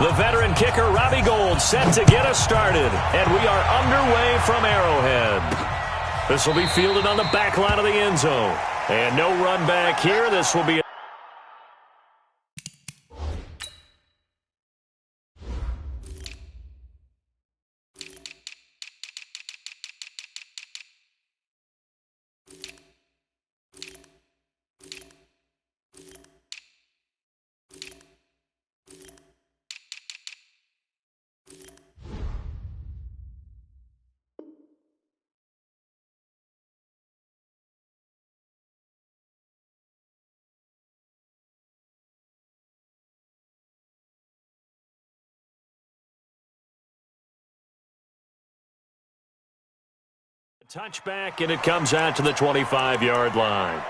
The veteran kicker, Robbie Gould, set to get us started. And we are underway from Arrowhead. This will be fielded on the back line of the end zone. And no run back here. This will be touchback, and it comes out to the 25-yard line.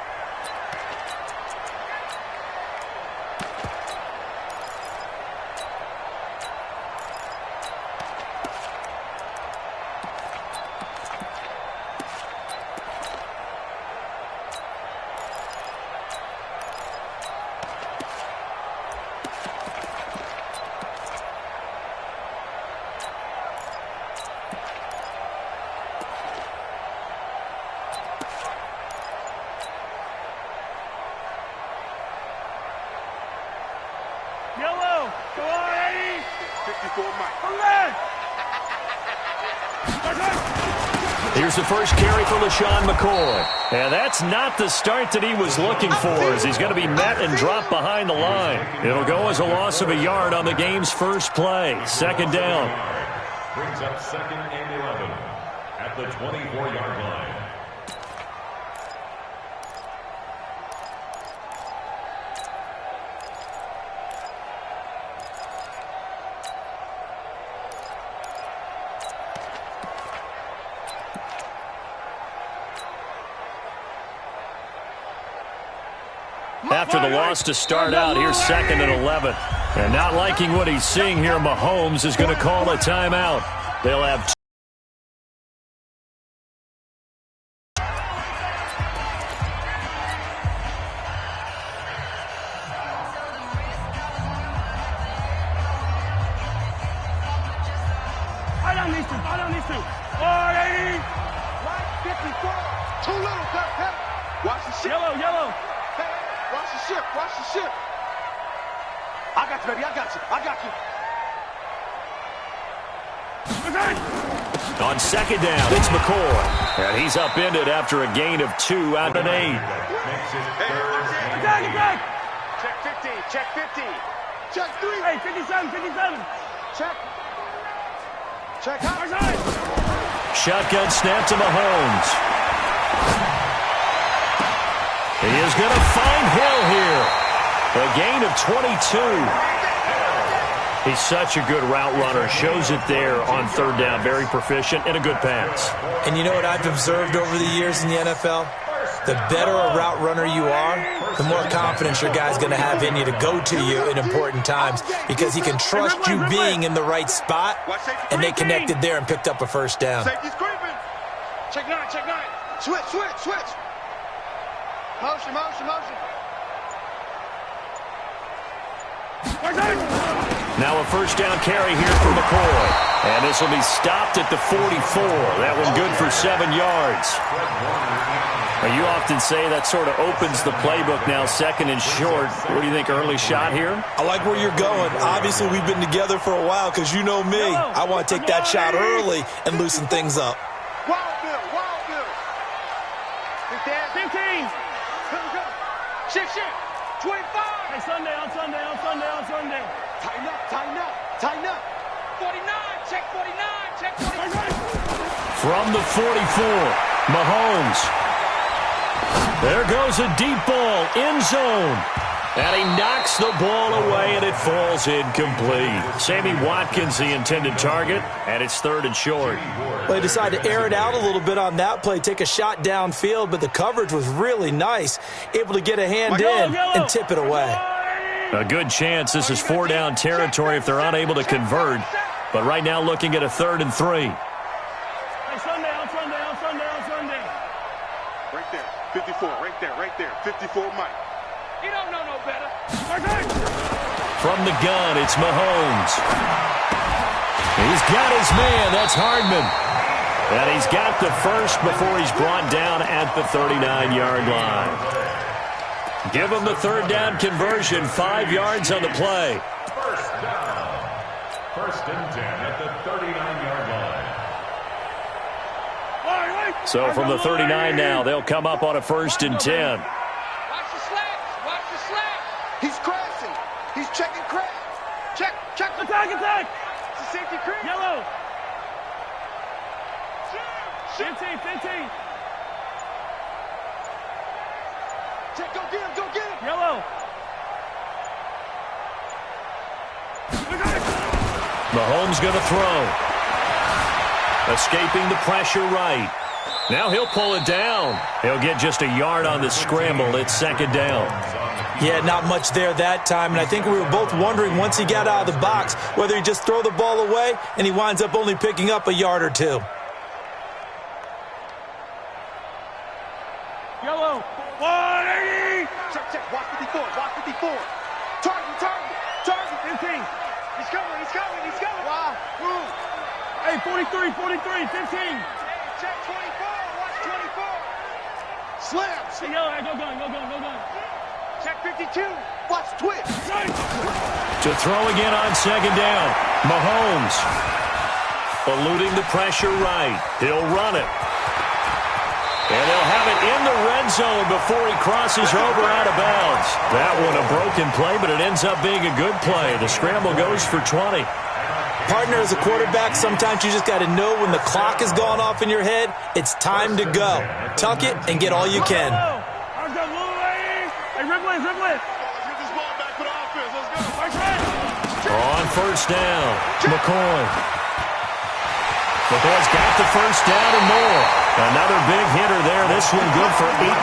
Here's the first carry for LaShawn McCoy. And that's not the start that he was looking for, as he's going to be met and dropped behind the line. It'll go as a loss of a yard on the game's first play. Second down. Brings up 2nd and 11 at the 24-yard line. After the loss to start out, here's 2nd and 11. And not liking what he's seeing here, Mahomes is going to call a timeout. They'll have I don't need to. 480. Right 54. Too little, Pep. Watch the ship. Yellow. Watch the ship. I got you, baby. I got you. on second down, it's McCoy. And he's upended after a gain of 2 out of 8. Attack. Check 50. Check 3. Hey, 57. Check. Shotgun snap to Mahomes. He is going to find Hill here. A gain of 22. He's such a good route runner. Shows it there on third down. Very proficient and a good pass. And you know what I've observed over the years in the NFL? The better a route runner you are, the more confidence your guy's going to have in you to go to you in important times, because he can trust you being in the right spot, and they connected there and picked up a first down. Safety's creeping. Check 9. Switch. Motion. Now a first down carry here for McCoy. And this will be stopped at the 44. That one good for 7 yards. Now, you often say that sort of opens the playbook now, 2nd and short. What do you think, early shot here? I like where you're going. Obviously, we've been together for a while, because you know me. I want to take that shot early and loosen things up. Wild Bill. 15. Shift. 25. Hey, Sunday. Tighten up. 49. Check 49. From the 44, Mahomes. There goes a deep ball, end zone. And he knocks the ball away, and it falls incomplete. Sammy Watkins, the intended target, and it's 3rd and short. Well, they decided to air it out a little bit on that play, take a shot downfield, but the coverage was really nice. Able to get a hand in and tip it away. A good chance this is 4-down territory if they're unable to convert. But right now looking at a 3rd and 3. Hey, Sunday. Right there. 54, right there. 54, Mike. You don't know no better. From the gun, it's Mahomes. He's got his man. That's Hardman. And he's got the first before he's brought down at the 39-yard line. Give him the third down conversion. 5 yards on the play. First down. First and 10 at the 39-yard line. So from the 39 now, they'll come up on a 1st and 10. Watch the slacks. Watch the slacks. He's crashing. He's checking crash. Check. Attack. It's a safety creep. Yellow. 15. Check, go get him. Yellow. Mahomes going to throw. Escaping the pressure right. Now he'll pull it down. He'll get just a yard on the scramble. It's 2nd down. Yeah, not much there that time, and I think we were both wondering once he got out of the box whether he just throw the ball away and he winds up only picking up a yard or two. Yellow. 180. Check. Watch 54. Target. 15. He's coming. Wow. Move. Hey, 43. 15. Check 24. Watch 24. Slam. Hey, yellow. Hey, go gun. Check 52. Watch twist. To throw again on 2nd down. Mahomes eluding the pressure right. He'll run it. And they'll have it in the red zone before he crosses over out of bounds. That one a broken play, but it ends up being a good play. The scramble goes for 20. Partner, as a quarterback, sometimes you just got to know when the clock has gone off in your head, it's time to go. Tuck it and get all you can. Hey, Ripley. Let's get this ball back for the offense. Let's go. On 1st down, McCoy's got the 1st down and more. Another big hitter there. This one good for 18.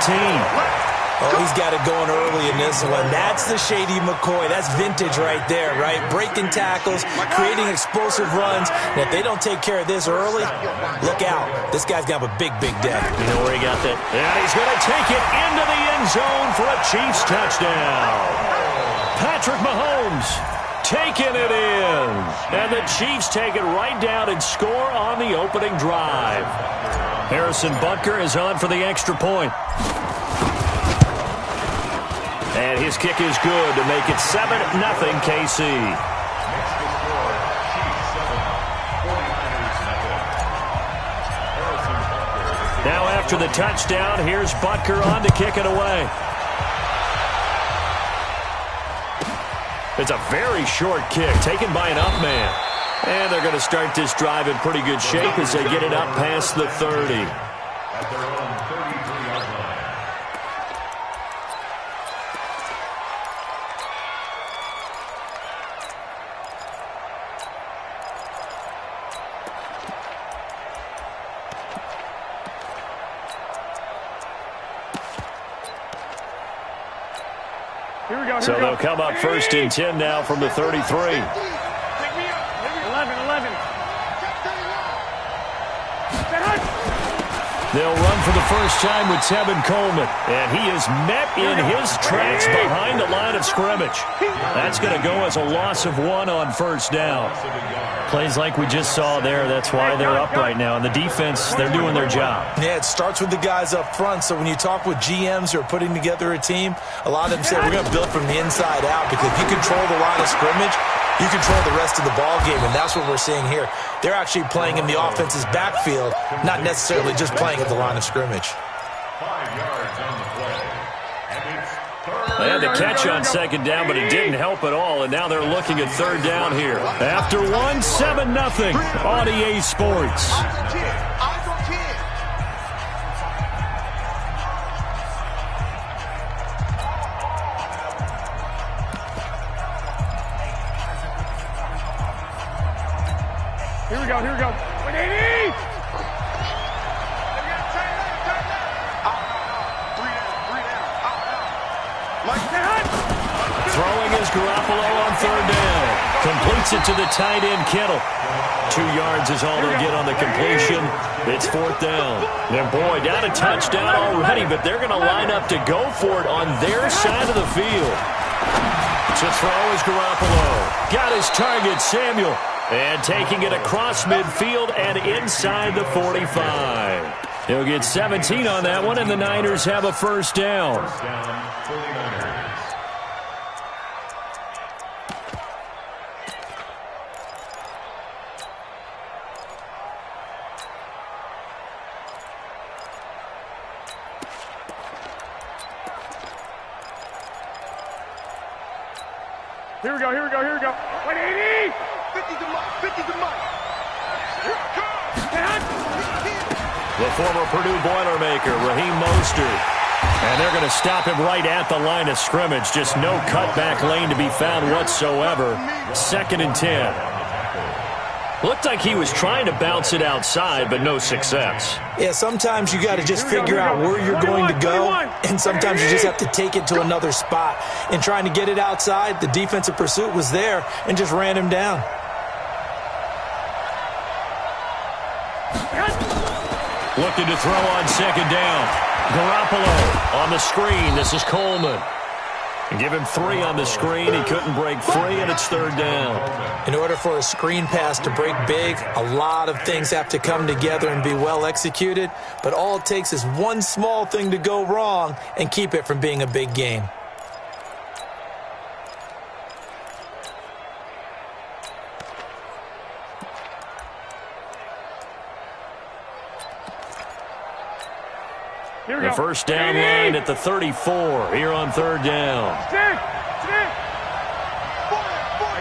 Oh, he's got it going early in this one. That's the shady McCoy. That's vintage right there, right? Breaking tackles, creating explosive runs. And if they don't take care of this early, look out. This guy's going to have a big day. You know where he got that? And he's going to take it into the end zone for a Chiefs touchdown. Patrick Mahomes taking it in. And the Chiefs take it right down and score on the opening drive. Harrison Butker is on for the extra point. And his kick is good to make it 7-0 KC. Now after the touchdown, here's Butker on to kick it away. It's a very short kick taken by an up man. And they're going to start this drive in pretty good shape as they get it up past the 30. At their own 33-yard line. So they'll come up 1st and 10 now from the 33. 11. They'll run for the first time with Tevin Coleman. And he is met in his tracks behind the line of scrimmage. That's going to go as a loss of 1 on 1st down. Plays like we just saw there. That's why they're up right now. And the defense, they're doing their job. Yeah, it starts with the guys up front. So when you talk with GMs who are putting together a team, a lot of them say we're going to build from the inside out, because if you control the line of scrimmage, you control the rest of the ball game, and that's what we're seeing here. They're actually playing in the offense's backfield, not necessarily just playing at the line of scrimmage. 5 yards on the play. And it's They had the catch on 2nd down, but it didn't help at all, and now they're looking at 3rd down here. After 7-0 on EA Sports. Here we go. 180! Throwing is Garoppolo on 3rd down. Completes it to the tight end, Kittle. 2 yards is all they'll get on the completion. It's 4th down. And boy, down a touchdown already, but they're going to line up to go for it on their side of the field. To throw is Garoppolo. Got his target, Samuel. And taking it across midfield and inside the 45. He'll get 17 on that one, and the Niners have a first down. First down, 49ers. Here we go. 180! 50 to Mike. Here it comes. The former Purdue Boilermaker, Raheem Mostert. And they're going to stop him right at the line of scrimmage. Just no cutback lane to be found whatsoever. 2nd and 10. Looked like he was trying to bounce it outside, but no success. Yeah, sometimes you got to just figure out where you're going to go, and sometimes you just have to take it to another spot. In trying to get it outside, the defensive pursuit was there and just ran him down. Looking to throw on 2nd down. Garoppolo on the screen. This is Coleman. Give him 3 on the screen. He couldn't break free, and it's 3rd down. In order for a screen pass to break big, a lot of things have to come together and be well executed, but all it takes is one small thing to go wrong and keep it from being a big game. The first down line at the 34 here on 3rd down.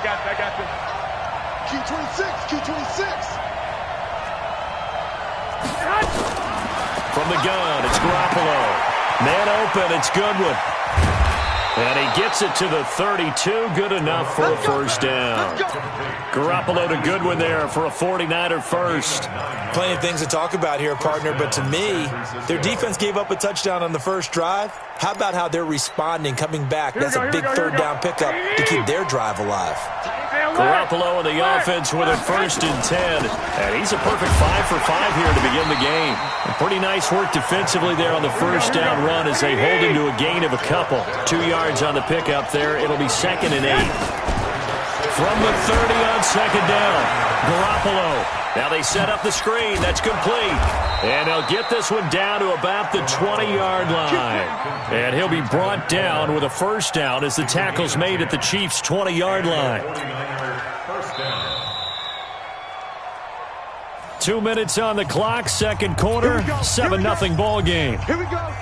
I got this. Q26. From the gun, it's Garoppolo. Man open, it's Goodwin. And he gets it to the 32. Good enough for a first down. Garoppolo to Goodwin there for a 49er first. Plenty of things to talk about here, partner, but to me, their defense gave up a touchdown on the first drive. How about how they're responding, coming back? That's a big 3rd down pickup to keep their drive alive. Garoppolo in the offense with a 1st and 10. And he's a perfect 5 for 5 here to begin the game. And pretty nice work defensively there on the first down run as they hold him to a gain of a couple. 2 yards on the pickup there. It'll be 2nd and 8. From the 30 on 2nd down, Garoppolo. Now they set up the screen. That's complete. And he'll get this one down to about the 20-yard line. And he'll be brought down with a first down as the tackle's made at the Chiefs' 20-yard line. 2 minutes on the clock, 2nd quarter, 7-0 ball game. Here we go.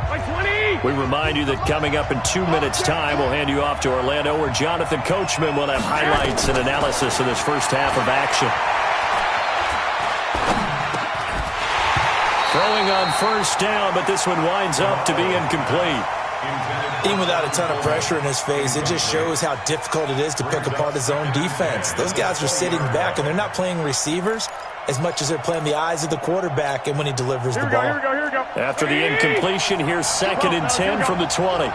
Like 20. We remind you that coming up in 2 minutes' time, we'll hand you off to Orlando, where Jonathan Coachman will have highlights and analysis of this first half of action. Throwing on first down, but this one winds up to be incomplete. Even without a ton of pressure in his face, it just shows how difficult it is to pick apart his own defense. Those guys are sitting back, and they're not playing receivers as much as they're playing the eyes of the quarterback and when he delivers the ball. Here we go. After the incompletion, here's 2nd and 10 from the 20. Here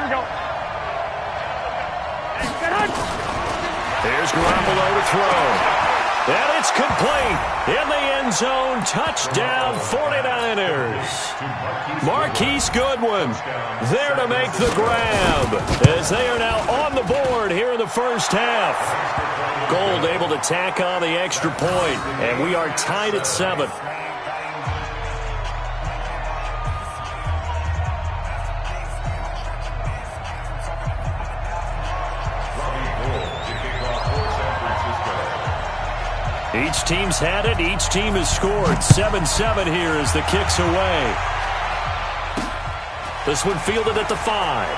we go. There's Garoppolo to throw. And it's complete. In the end zone, touchdown 49ers. Marquise Goodwin there to make the grab as they are now on the board here in the first half. Gold able to tack on the extra point, and we are tied at 7. Each team's had it. Each team has scored. 7-7 here as the kick's away. This one fielded at the 5.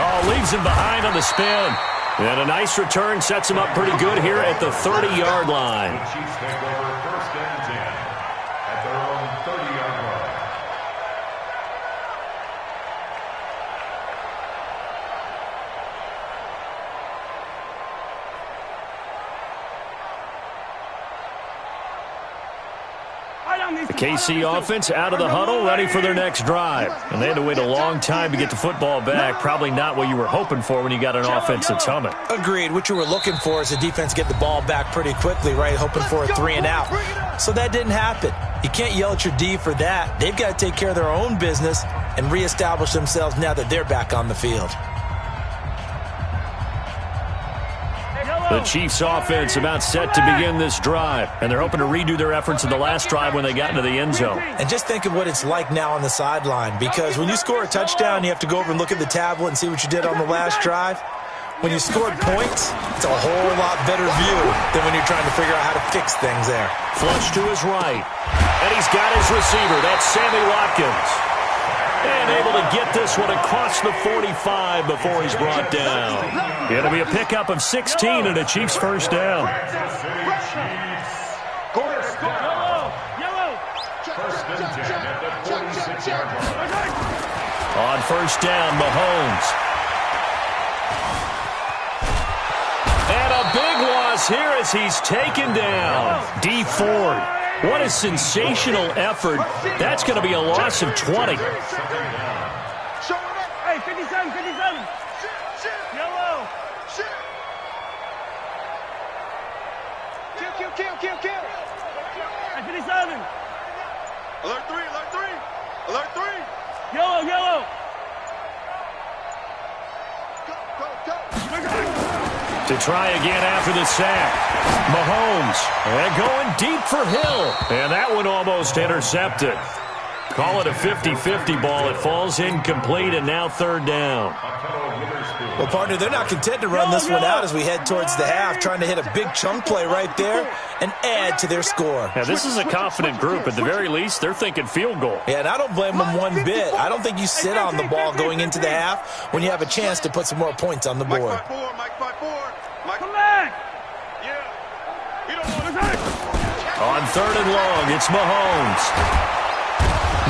Oh, leaves him behind on the spin. And a nice return sets him up pretty good here at the 30-yard line. The Chiefs take over 1st and 10 at their own 30-yard line. The KC offense out of the huddle, ready for their next drive. And they had to wait a long time to get the football back. Probably not what you were hoping for when you got an offense that's humming. Agreed. What you were looking for is the defense get the ball back pretty quickly, right? Hoping for a 3 and out. So that didn't happen. You can't yell at your D for that. They've got to take care of their own business and reestablish themselves now that they're back on the field. The Chiefs offense about set to begin this drive, and they're hoping to redo their efforts in the last drive when they got into the end zone. And just think of what it's like now on the sideline, because when you score a touchdown, you have to go over and look at the tablet and see what you did on the last drive. When you scored points, it's a whole lot better view than when you're trying to figure out how to fix things there. Flush to his right, and he's got his receiver. That's Sammy Watkins. And able to get this one across the 45 before he's brought down. It'll be a pickup of 16 and a Chiefs first down. On first down, Mahomes. And a big loss here as he's taken down. D. Ford. What a sensational effort. That's going to be a loss of 20. Hey, 57, 57. Yellow. Kill. Hey, 57. Alert 3. Alert 3. Yellow. Go. To try again after the sack. Mahomes, and going deep for Hill. And that one almost intercepted. Call it a 50-50 ball. It falls incomplete, and now third down. Well, partner, they're not content to run this one out as we head towards the half, trying to hit a big chunk play right there and add to their score. Now, this is a confident group. At the very least, they're thinking field goal. Yeah, and I don't blame them one bit. I don't think you sit on the ball going into the half when you have a chance to put some more points on the board. Come back. On third and long, it's Mahomes.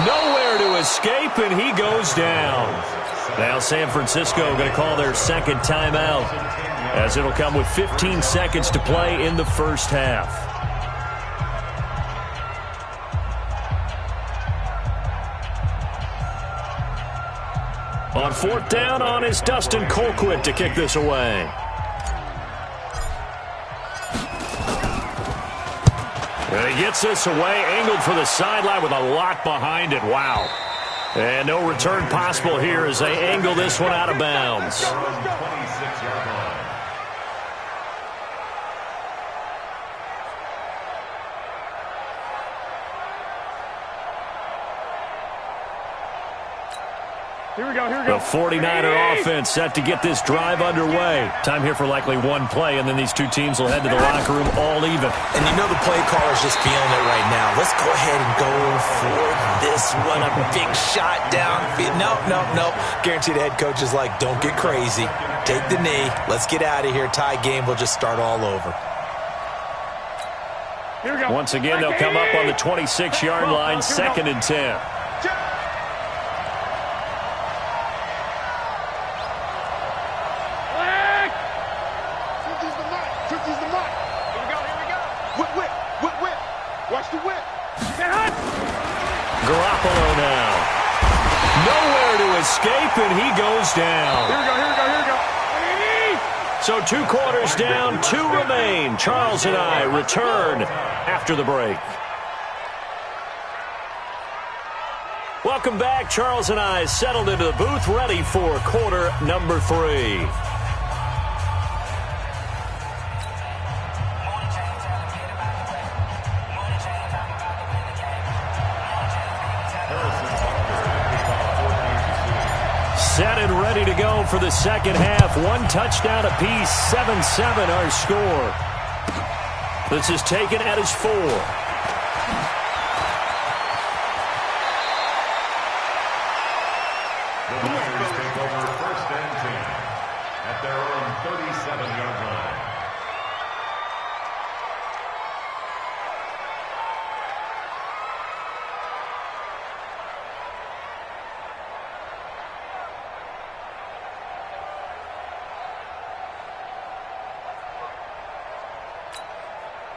Nowhere to escape, and he goes down. Now San Francisco going to call their second timeout, as it'll come with 15 seconds to play in the first half. On fourth down, on is Dustin Colquitt to kick this away. And he gets this away, angled for the sideline with a lot behind it. Wow. And no return possible here as they angle this one out of bounds. Here we go. The 49er offense set to get this drive underway. Time here for likely one play, and then these two teams will head to the locker room all even. And you know the play caller's just feeling it right now. Let's go ahead and go for this one. A big shot downfield. No. Guaranteed the head coach is like, don't get crazy. Take the knee. Let's get out of here. Tie game. We'll just start all over. Here we go. Once again, they'll come up on the 26-yard line, 2nd and 10. Garoppolo now. Nowhere to escape, and he goes down. Here we go. So 2 quarters down, 2 remain. Charles and I return after the break. Welcome back. Charles and I settled into the booth, ready for quarter number 3. Set and ready to go for the second half. 1 touchdown apiece, 7-7 our score. This is taken at his 4. The Warriors take over 1st and 10 at their own 37-yard line.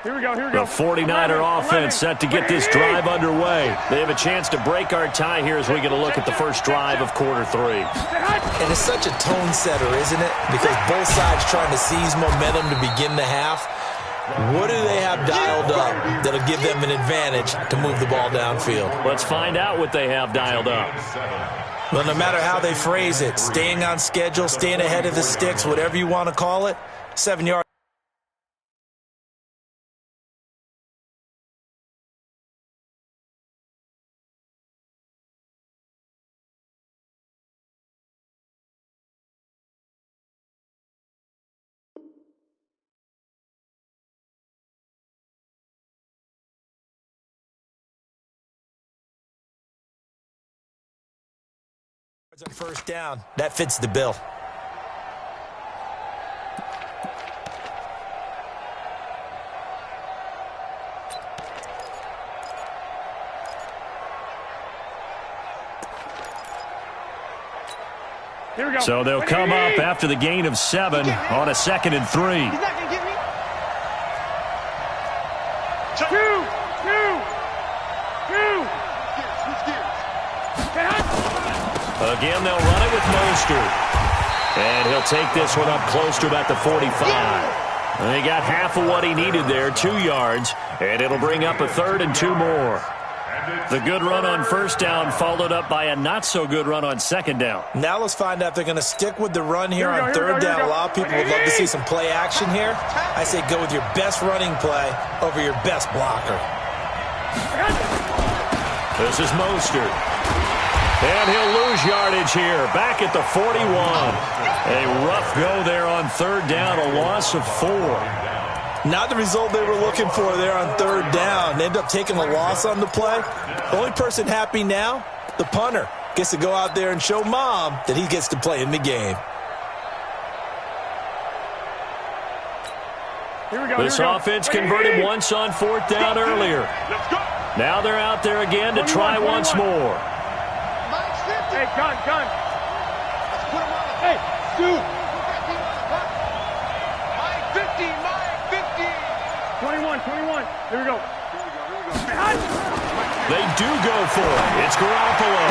Here we go. The 49er offense set to get this drive underway. They have a chance to break our tie here as we get a look at the first drive of quarter 3. And it's such a tone setter, isn't it? Because both sides trying to seize momentum to begin the half. What do they have dialed up that'll give them an advantage to move the ball downfield? Let's find out what they have dialed up. Well, no matter how they phrase it, staying on schedule, staying ahead of the sticks, whatever you want to call it, 7 yards. On first down, that fits the bill. Here we go. So they'll come up after the gain of 7 on a 2nd and 3. He's not going to get me. Two. Again, they'll run it with Mostert. And he'll take this one up close to about the 45. And he got half of what he needed there, 2 yards. And it'll bring up a 3rd and 2 more. The good run on first down followed up by a not-so-good run on 2nd down. Now let's find out if they're going to stick with the run here on 3rd down. A lot of people would love to see some play action here. I say go with your best running play over your best blocker. This is Mostert. And he'll lose yardage here, back at the 41. A rough go there on 3rd down, a loss of 4. Not the result they were looking for there on 3rd down. They end up taking a loss on the play. The only person happy now, the punter, gets to go out there and show mom that he gets to play in the game. This offense converted once on 4th down earlier. Now they're out there again to try once more. Hey, gun. Hey, Stu. Mike 50. 21. Here we go. They do go for it. It's Garoppolo.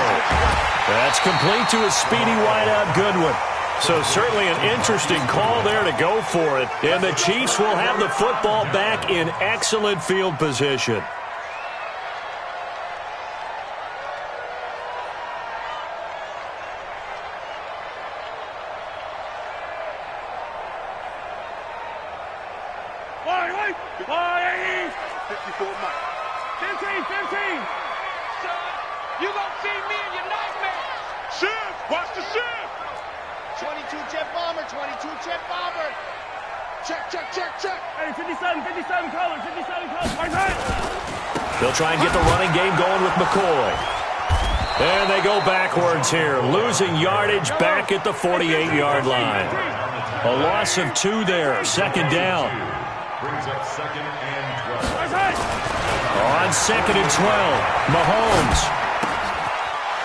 That's complete to a speedy wideout Goodwin. So certainly an interesting call there to go for it. And the Chiefs will have the football back in excellent field position. You gonna see me in your nightmares. Shift, watch the shift. 22 jet bomber. Check. Hey, 57 color. Right. They'll try and get the running game going with McCoy. And they go backwards here, losing yardage back at the 48-yard line. A loss of 2 there, 2nd down. Brings up 2nd and 12. On 2nd and 12, Mahomes.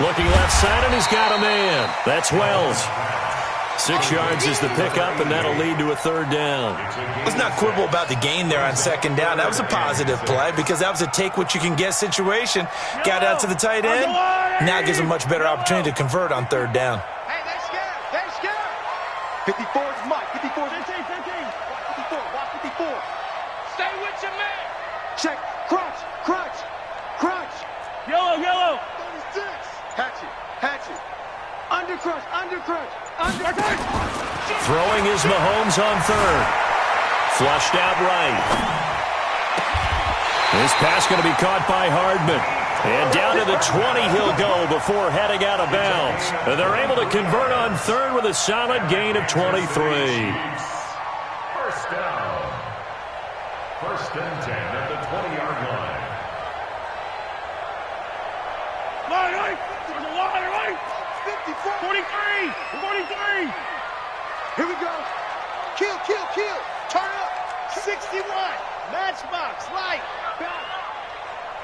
Looking left side, and he's got a man. That's Wells. 6 yards is the pickup, and that'll lead to a 3rd down. Let's not quibble about the gain there on 2nd down. That was a positive play because that was a take-what-you-can-get situation. Got out to the tight end. Now gives a much better opportunity to convert on 3rd down. Hey, they scared. 54 is Mike. 54 is 15. Watch 54. Stay with your man. Check. Crunch. Yellow. 36. Hatchet. Under crunch. Throwing is Mahomes on 3rd. Flushed out right. This pass going to be caught by Hardman. And down to the 20 he'll go before heading out of bounds. And they're able to convert on 3rd with a solid gain of 23. First down. 1st and 10 at the 20-yard line. Line. 43. Here we go. Kill. Turn up. 61. Matchbox. Light.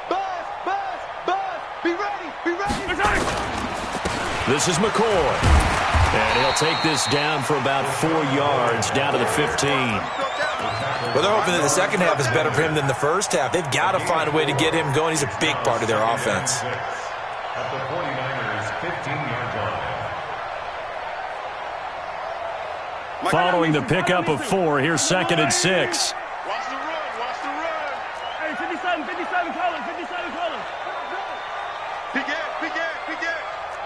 Buzz. Be ready. This is McCoy. And he'll take this down for about 4 yards, down to the 15. Well, they're hoping that the second half is better for him than the first half. They've got to find a way to get him going. He's a big part of their offense. At the 49ers' 15-yard line. Following the pickup of 4, here's 2nd and 6. Watch the run. Watch the run. Hey, 57 colors. 57 colors. Big Ed.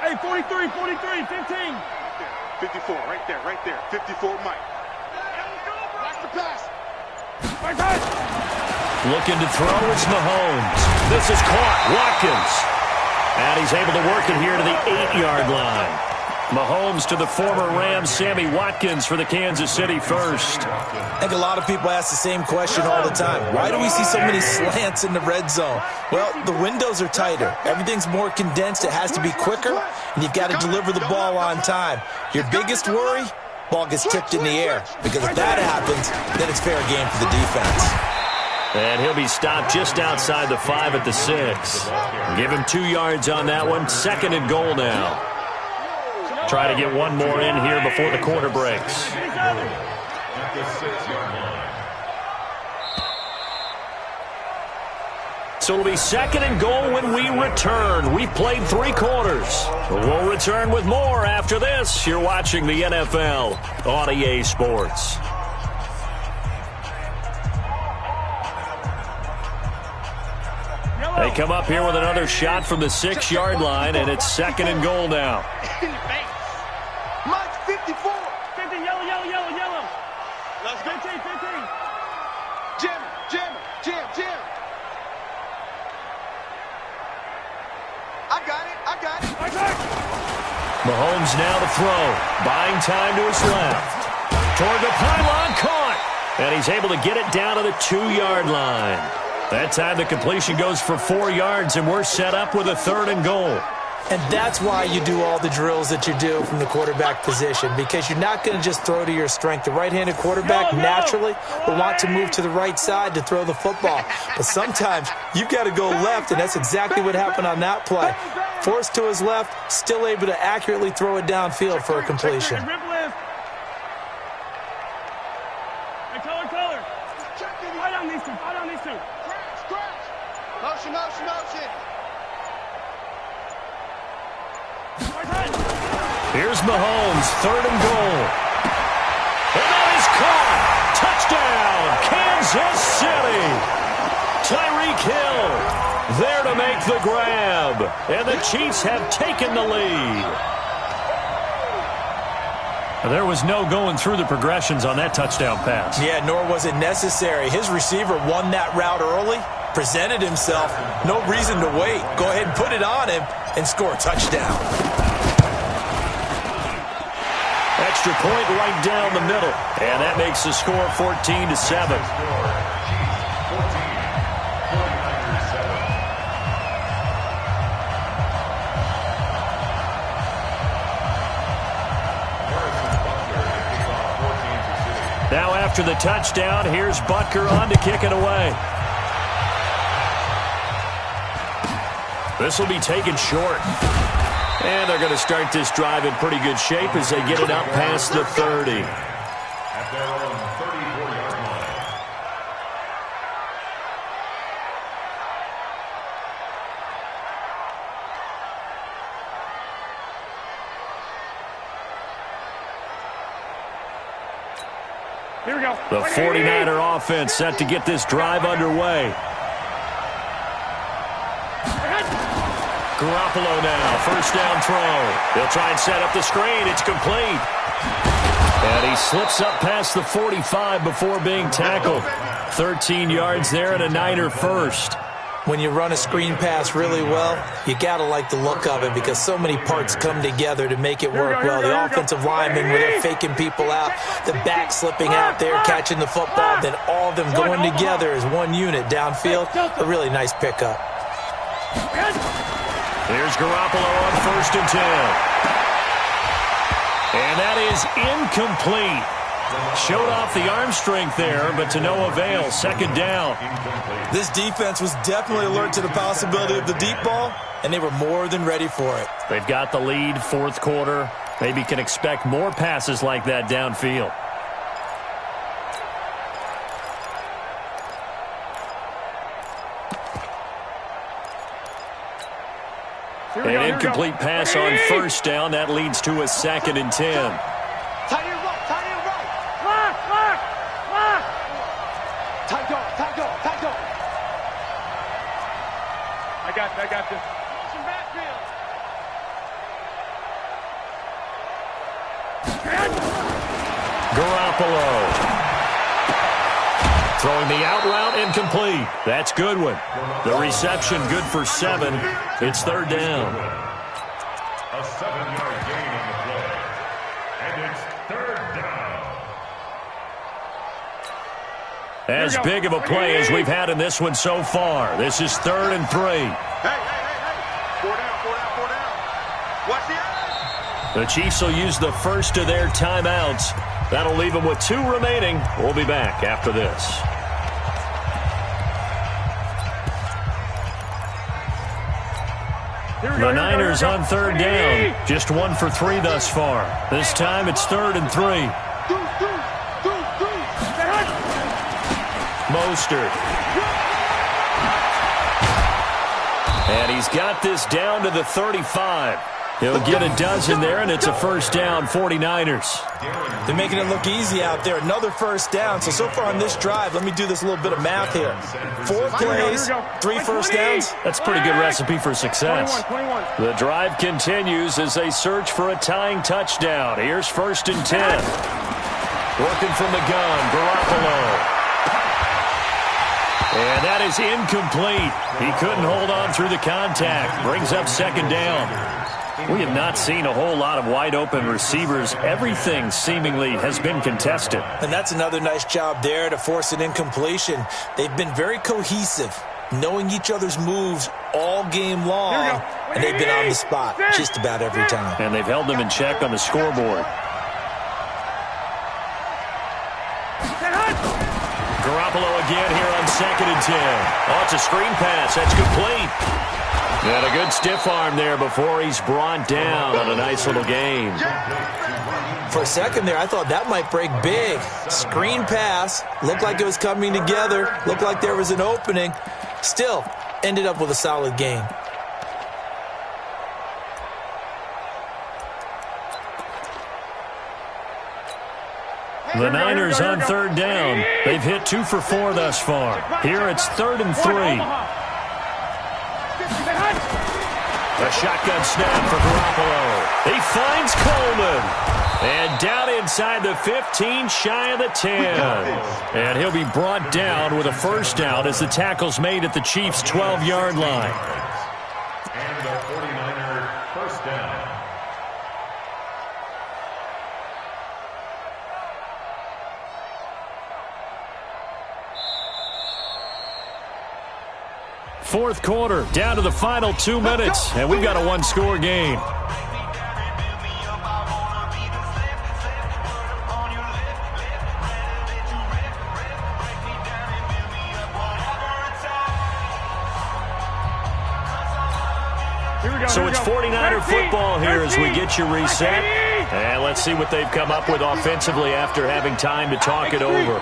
Hey, 43, 15. 54, right there. 54, Mike. Watch the pass. Right side. Looking to throw, it's Mahomes. This is caught. Watkins. And he's able to work it here to the 8-yard line. Mahomes to the former Rams, Sammy Watkins for the Kansas City first. I think a lot of people ask the same question all the time. Why do we see so many slants in the red zone? Well, the windows are tighter. Everything's more condensed. It has to be quicker, and you've got to deliver the ball on time. Your biggest worry? Ball gets tipped in the air. Because if that happens, then it's fair game for the defense. And he'll be stopped just outside the 5 at the 6. Give him 2 yards on that one. 2nd and goal now. Try to get one more in here before the quarter breaks. At the 6-yard line. So it'll be 2nd and goal when we return. We've played 3 quarters. We'll return with more after this. You're watching the NFL on EA Sports. They come up here with another shot from the 6-yard line, and it's 2nd and goal now. Mike, 54. 50, yellow. Let's go. 15. Jam. I got it. Right side. Mahomes now to throw. Buying time to his left. Toward the pylon, caught. And he's able to get it down to the 2-yard line. That time the completion goes for 4 yards, and we're set up with a 3rd and goal. And that's why you do all the drills that you do from the quarterback position, because you're not going to just throw to your strength. The right-handed quarterback naturally will want to move to the right side to throw the football. But sometimes you've got to go left, and that's exactly what happened on that play. Forced to his left, still able to accurately throw it downfield for a completion. Hey, color. Fight on these two. Motion. Right side. Here's Mahomes, 3rd and goal. And that is caught. Touchdown, Kansas City. Tyreek Hill there to make the grab. And the Chiefs have taken the lead. There was no going through the progressions on that touchdown pass. Yeah, nor was it necessary. His receiver won that route early, presented himself. No reason to wait. Go ahead and put it on him and score a touchdown. Extra point right down the middle. And that makes the score 14-7. Now after the touchdown, here's Butker on to kick it away. This will be taken short. And they're going to start this drive in pretty good shape as they get it up past the 30. At their own 34-yard line. Here we go. The 49er offense set to get this drive underway. Garoppolo now, 1st down throw. He'll try and set up the screen. It's complete. And he slips up past the 45 before being tackled. 13 yards there and a Niner first. When you run a screen pass really well, you got to like the look of it because so many parts come together to make it work well. The offensive linemen, where they're faking people out, the back slipping out there, catching the football, then all of them going together as one unit downfield. A really nice pickup. Here's Garoppolo on 1st and 10. And that is incomplete. Showed off the arm strength there, but to no avail. 2nd down. This defense was definitely alert to the possibility of the deep ball, and they were more than ready for it. They've got the lead, 4th quarter. Maybe can expect more passes like that downfield. An incomplete pass on first down. That leads to a 2nd and 10. Tight end right, tight end right. Lock, lock, lock. Tight dog, tight dog, tight dog. I got this. Some backfield. Garoppolo. Throwing the out route incomplete. That's Goodwin. The reception good for 7. It's 3rd down. A 7-yard gain on the play. And it's 3rd down. As big of a play as we've had in this one so far. This is 3rd and 3. Hey. 4 down. Watch the eye. The Chiefs will use the first of their timeouts. That'll leave them with 2 remaining. We'll be back after this. The Niners on 3rd down. Just 1 for 3 thus far. This time it's 3rd and 3. Mostert. And he's got this down to the 35. He'll get a dozen there, and it's a first down, 49ers. They're making it look easy out there. Another first down. So far on this drive, let me do this little bit of math here. 4 plays, 3 first downs. That's a pretty good recipe for success. 21. The drive continues as they search for a tying touchdown. Here's 1st and 10. Working from the gun, Garoppolo. And that is incomplete. He couldn't hold on through the contact. Brings up 2nd down. We have not seen a whole lot of wide-open receivers. Everything seemingly has been contested. And that's another nice job there to force an incompletion. They've been very cohesive, knowing each other's moves all game long, and they've been on the spot just about every time. And they've held them in check on the scoreboard. Garoppolo again here on 2nd and 10. Oh, it's a screen pass. That's complete. And a good stiff arm there before he's brought down on a nice little gain. For a second there, I thought that might break big. Screen pass. Looked like it was coming together. Looked like there was an opening. Still, ended up with a solid gain. The Niners on 3rd down. They've hit 2 for 4 thus far. Here it's 3rd and 3. A shotgun snap for Garoppolo. He finds Coleman. And down inside the 15, shy of the 10. And he'll be brought down with a first down as the tackle's made at the Chiefs' 12-yard line. And the 49ers first down. Fourth quarter, down to the final 2 minutes, and we've got a 1-score game. So it's 49er football here as we get you reset. And let's see what they've come up with offensively after having time to talk it over.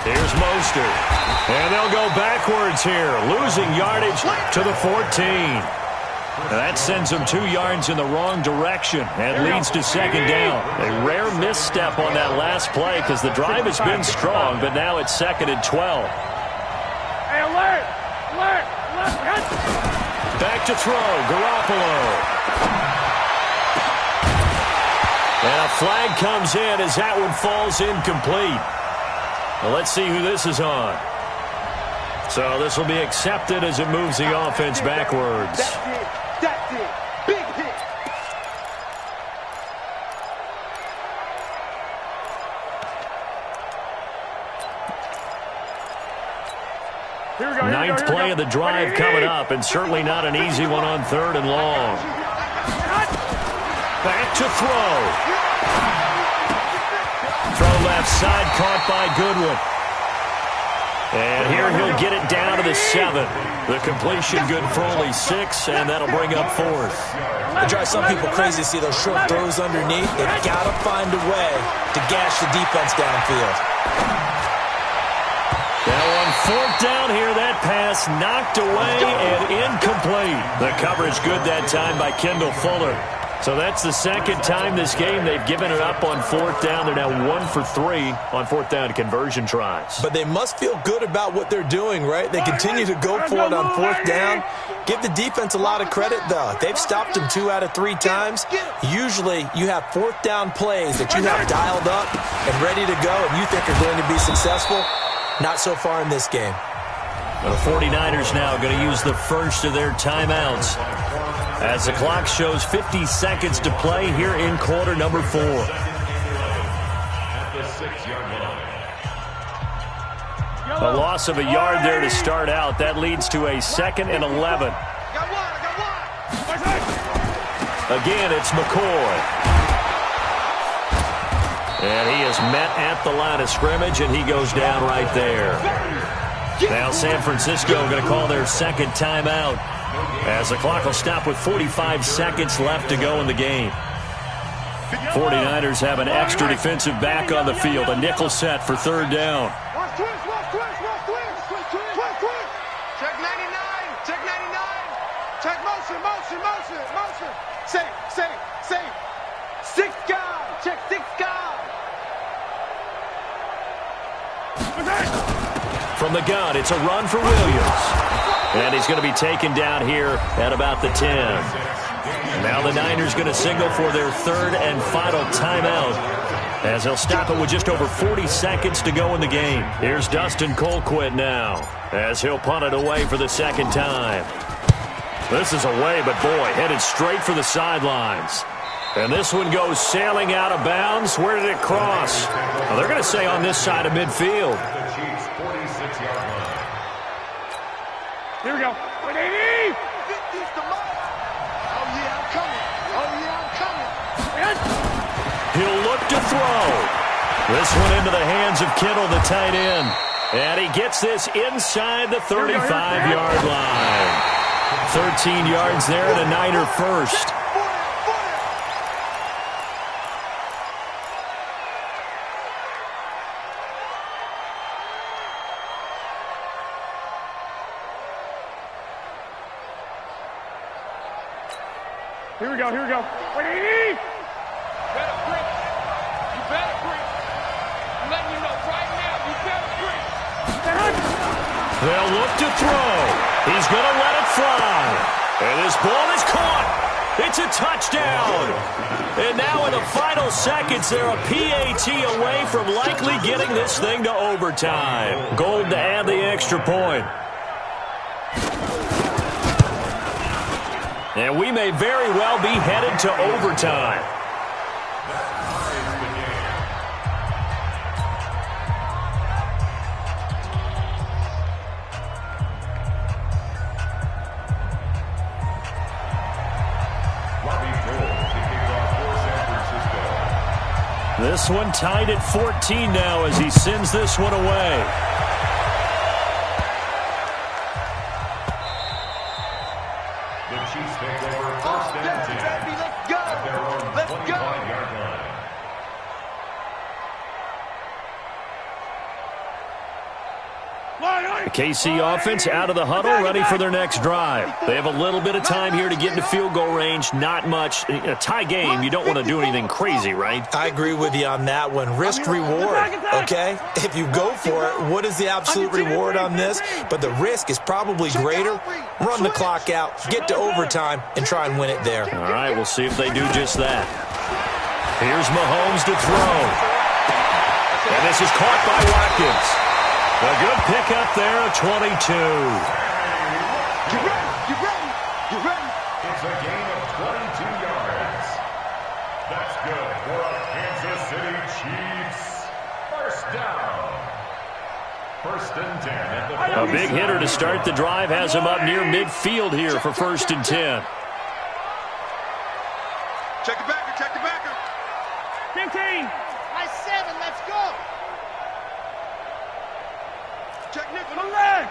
Here's Mostert. And they'll go backwards here, losing yardage to the 14. That sends them 2 yards in the wrong direction and leads to 2nd down. A rare misstep on that last play because the drive has been strong, but now it's 2nd and 12. Hey, alert! Back to throw, Garoppolo. And a flag comes in as that one falls incomplete. Well, let's see who this is on. So this will be accepted as it moves the offense backwards. That's it. Big hit. Ninth play of the drive coming up, and certainly not an easy one on 3rd and long. Back to throw. Throw left side, caught by Goodwin. And here he'll get it down to the 7. The completion good for only 6, and that'll bring up 4th. It drives some people crazy to see those short throws underneath. They've got to find a way to gash the defense downfield. Now on 4th down here, that pass knocked away and incomplete. The coverage good that time by Kendall Fuller. So that's the second time this game they've given it up on 4th down. They're now 1 for 3 on 4th down conversion tries. But they must feel good about what they're doing, right? They continue to go for it on 4th down. Give the defense a lot of credit, though. They've stopped them 2 out of 3 times. Usually you have 4th down plays that you have dialed up and ready to go and you think are going to be successful. Not so far in this game. The 49ers now going to use the first of their timeouts as the clock shows 50 seconds to play here in quarter number 4. At the 6-yard line. A loss of a yard there to start out. That leads to a 2nd and 11. Again, it's McCoy. And he is met at the line of scrimmage, and he goes down right there. Now San Francisco going to call their second timeout as the clock will stop with 45 seconds left to go in the game. 49ers have an extra defensive back on the field, a nickel set for 3rd down. Check 99, check 99. Check motion. Say. 6 guys, check 6 guys. From the gun, it's a run for Williams. And he's going to be taken down here at about the 10. Now the Niners going to signal for their 3rd and final timeout as they'll stop it with just over 40 seconds to go in the game. Here's Dustin Colquitt now as he'll punt it away for the 2nd time. This is away, but boy, headed straight for the sidelines. And this one goes sailing out of bounds. Where did it cross? Well, they're going to say on this side of midfield. The Chiefs' 46-yard line. Here we go. 180. He'll look to throw. This one into the hands of Kittle, the tight end. And he gets this inside the 35-yard line. 13 yards there and a Niner first. Here we go. 180. Better grip. You better grip. I'm letting you know right now, you better grip. They'll look to throw. He's going to let it fly. And this ball is caught. It's a touchdown. And now in the final seconds, they're a PAT away from likely getting this thing to overtime. Gold to add the extra point. And we may very well be headed to overtime. This one tied at 14 now as he sends this one away. The Chiefs take over 1st and 10. Let's go. At their own 25-yard line. The KC offense out of the huddle, ready for their next drive. They have a little bit of time here to get into field goal range, not much. In a tie game, you don't want to do anything crazy, right? I agree with you on that one. Risk reward, okay? If you go for it, what is the absolute reward on this? But the risk is probably greater. Run the clock out, get to overtime, and try and win it there. All right, we'll see if they do just that. Here's Mahomes to throw. And this is caught by Watkins. A good pickup there, 22. You ready? It's a gain of 22 yards. That's good for a Kansas City Chiefs. 1st down. 1st and 10 at the 47. A big hitter to start the drive has him up near midfield here for 1st and 10. Check the backer. 15. Nice 7. Let's go. Check nickel. No leg.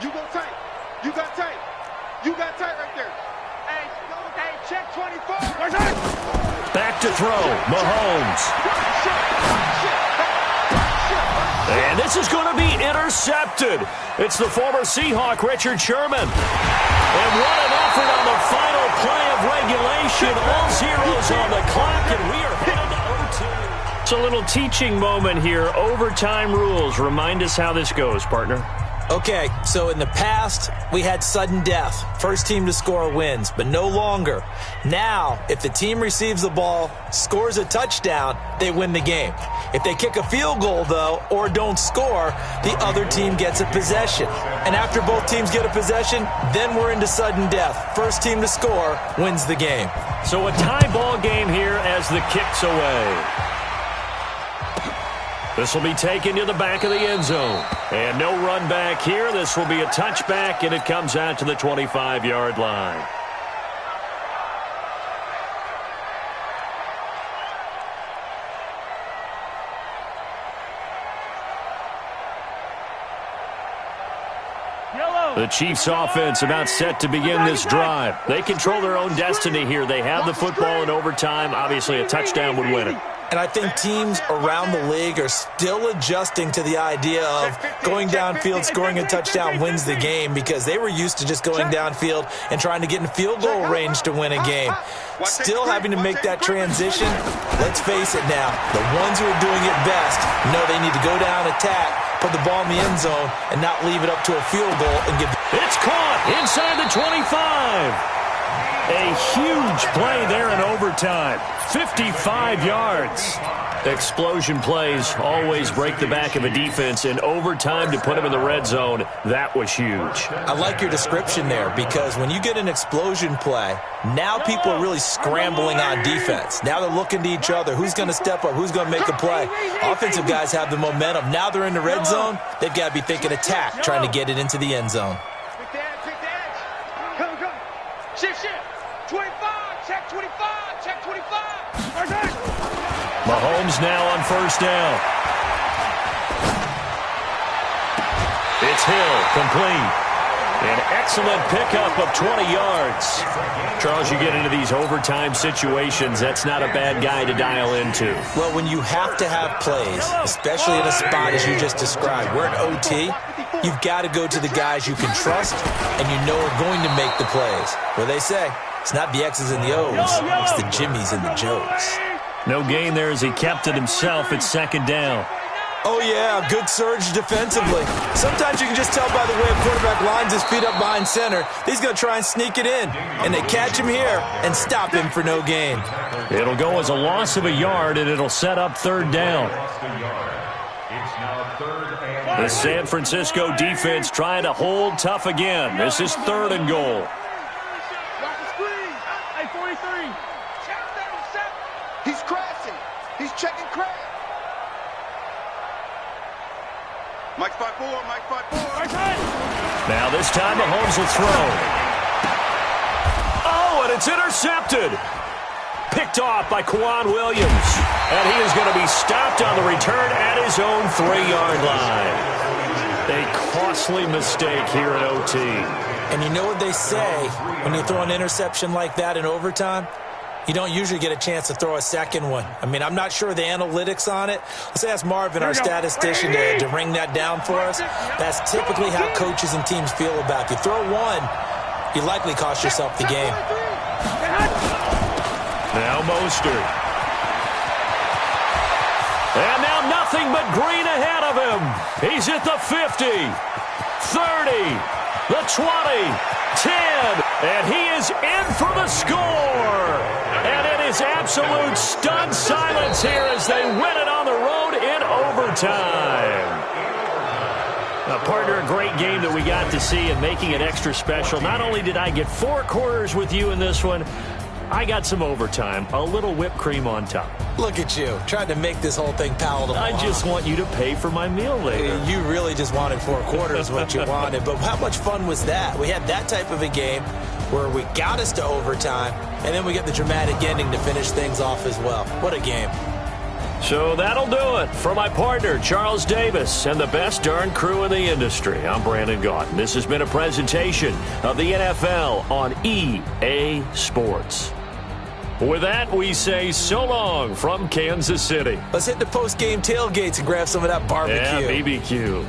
You go tight. You got tight. You got tight right there. Hey, check 24. Back to throw. Mahomes. And this is going to be intercepted. It's the former Seahawk, Richard Sherman. And what an effort on the final play of regulation. All zeros on the clock, and we are headed to OT. It's a little teaching moment here. Overtime rules. Remind us how this goes, partner. Okay, so in the past, we had sudden death. First team to score wins, but no longer. Now, if the team receives the ball, scores a touchdown, they win the game. If they kick a field goal, though, or don't score, the other team gets a possession. And after both teams get a possession, then we're into sudden death. First team to score wins the game. So a tie ball game here as the kick's away. This will be taken to the back of the end zone. And no run back here. This will be a touchback, and it comes out to the 25-yard line. The Chiefs offense about set to begin this drive. They control their own destiny here. They have the football in overtime. Obviously, a touchdown would win it. And I think teams around the league are still adjusting to the idea of going downfield, scoring a touchdown wins the game, because they were used to just going downfield and trying to get in field goal range to win a game. Still having to make that transition. Let's face it now, the ones who are doing it best know they need to go down, attack, put the ball in the end zone, and not leave it up to a field goal and give. It's caught inside the 25. A huge play there in overtime. 55 yards. Explosion plays always break the back of a defense. In overtime to put them in the red zone, that was huge. I like your description there, because when you get an explosion play, now people are really scrambling on defense. Now they're looking to each other. Who's going to step up? Who's going to make a play? Offensive guys have the momentum. Now they're in the red zone. They've got to be thinking attack, trying to get it into the end zone. Shift. 25, check 25, check 25. Mahomes now on first down. It's Hill, complete. An excellent pickup of 20 yards. Charles, you get into these overtime situations, that's not a bad guy to dial into. Well, when you have to have plays, especially in a spot as you just described, we're in OT, you've got to go to the guys you can trust and you know are going to make the plays. What do they say? It's not the X's and the O's, it's the Jimmys and the Joes. No gain there as he kept it himself at second down. Oh, yeah, good surge defensively. Sometimes you can just tell by the way a quarterback lines his feet up behind center. He's going to try and sneak it in, and they catch him here and stop him for no gain. It'll go as a loss of a yard, and it'll set up third down. The San Francisco defense trying to hold tough again. This is third and goal. He's crashing. He's checking crash. Mike 5-4, Mike 5-4. Now this time Mahomes will throw. Oh, and it's intercepted. Picked off by Quan Williams. And he is going to be stopped on the return at his own 3-yard line. A costly mistake here in OT. And you know what they say when you throw an interception like that in overtime? You don't usually get a chance to throw a second one. I mean, I'm not sure of the analytics on it. Let's ask Marvin, our statistician, to ring that down for us. That's typically how coaches and teams feel about it. You throw one, you likely cost yourself the game. Now Mostert. And now nothing but green ahead of him. He's at the 50, 30, the 20, 10, and he is in for the score. And it is absolute stunned silence here as they win it on the road in overtime. Now, partner, a great game that we got to see and making it extra special. Not only did I get 4 quarters with you in this one, I got some overtime, a little whipped cream on top. Look at you, trying to make this whole thing palatable. I just want you to pay for my meal later. You really just wanted 4 quarters what you wanted, but how much fun was that? We had that type of a game where we got us to overtime, and then we get the dramatic ending to finish things off as well. What a game. So that'll do it. For my partner, Charles Davis, and the best darn crew in the industry, I'm Brandon Gaudin. This has been a presentation of the NFL on EA Sports. With that, we say so long from Kansas City. Let's hit the post-game tailgates and grab some of that barbecue. Yeah, BBQ.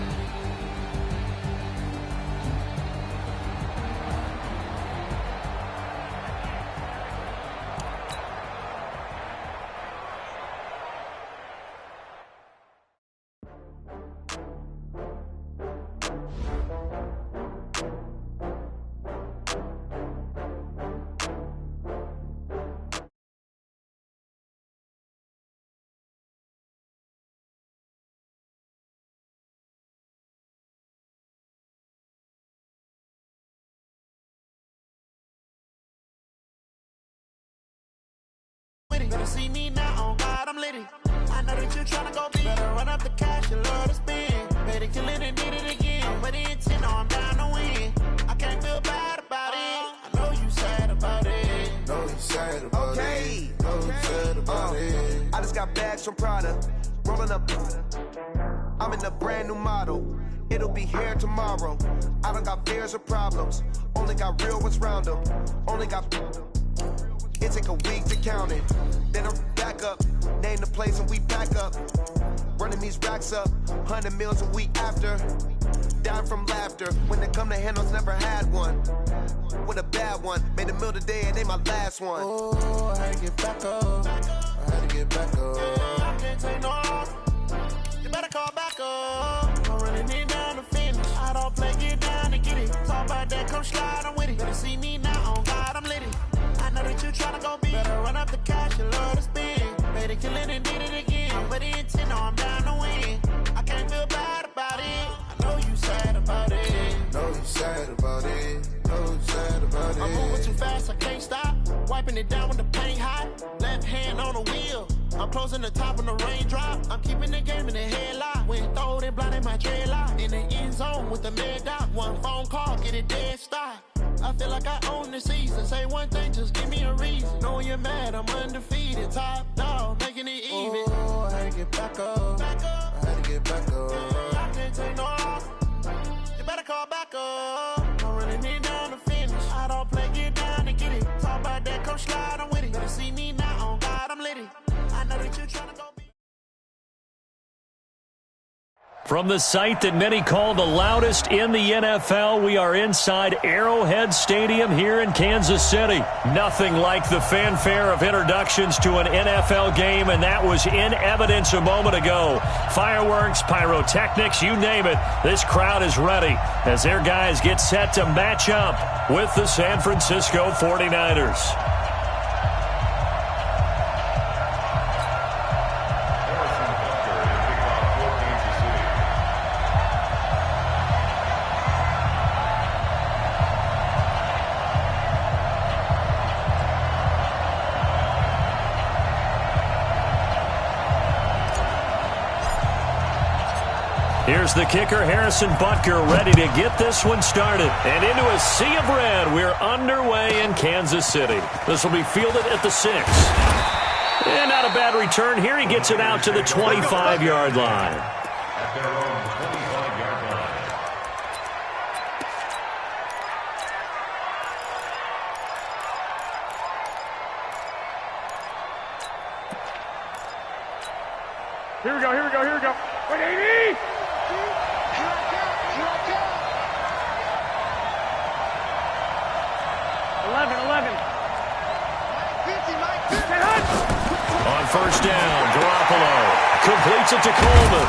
Better see me now, on God, I'm litty. I know that you're trying to go big. Better run up the cash, you love to spend. Better kill it and did it again. I'm with the intent, no, I'm down to win. I can't feel bad about it. I know you sad about it. Know you sad about it. Know you sad about it. I just got bags from Prada. Rolling up. I'm in a brand new model. It'll be here tomorrow. I don't got fears or problems. Only got real ones round them. Only got... It take a week to count it. Then I'm back up. Name the place and we back up. Running these racks up. 100 meals a week after. Dying from laughter. When it come to handles, never had one. With a bad one. Made a meal today and they my last one. Oh, I had to get back up. I had to get back up. I can't take no off. You better call back up. I'm running it down to finish. I don't play, get down to get it. Talk about that, come slide, I'm with it. Better see me now, on God, I'm litty. I know that you tryna go big. Better run up the cash, you love to spend. Better kill it and did it again. I'm with the intent, no, I'm down to win. I can't feel bad about it. I know you sad about it. Know you sad about it. Know you sad about it. I'm moving too fast, I can't stop. Wiping it down when the paint hot. Left hand on the wheel. I'm closing the top when the raindrop. I'm keeping the game in the headlock. When throwed and blinded my dreadlock. In the end zone with the mad dot. One phone call, get it dead stop. I feel like I own the season. Say one thing, just give me a reason. Knowing you're mad, I'm undefeated. Top dog, making it even. Oh, I had to get back up. I had to get back up. I can't take no off. You better call back up. I'm running it down to finish. I don't play, get down to get it. Talk about that, come slide, I'm with it. Better see me now, on God, I'm litty. I know that you're trying to go big. From the site that many call the loudest in the NFL, we are inside Arrowhead Stadium here in Kansas City. Nothing like the fanfare of introductions to an NFL game, and that was in evidence a moment ago. Fireworks, pyrotechnics, you name it. This crowd is ready as their guys get set to match up with the San Francisco 49ers. Here's the kicker, Harrison Butker, ready to get this one started. And into a sea of red, we're underway in Kansas City. This will be fielded at the 6. And not a bad return here. He gets it out to the 25-yard line. At their own 25-yard line. Here we go, here we go, here we go. 180! 11. On first down, Garoppolo completes it to Coleman.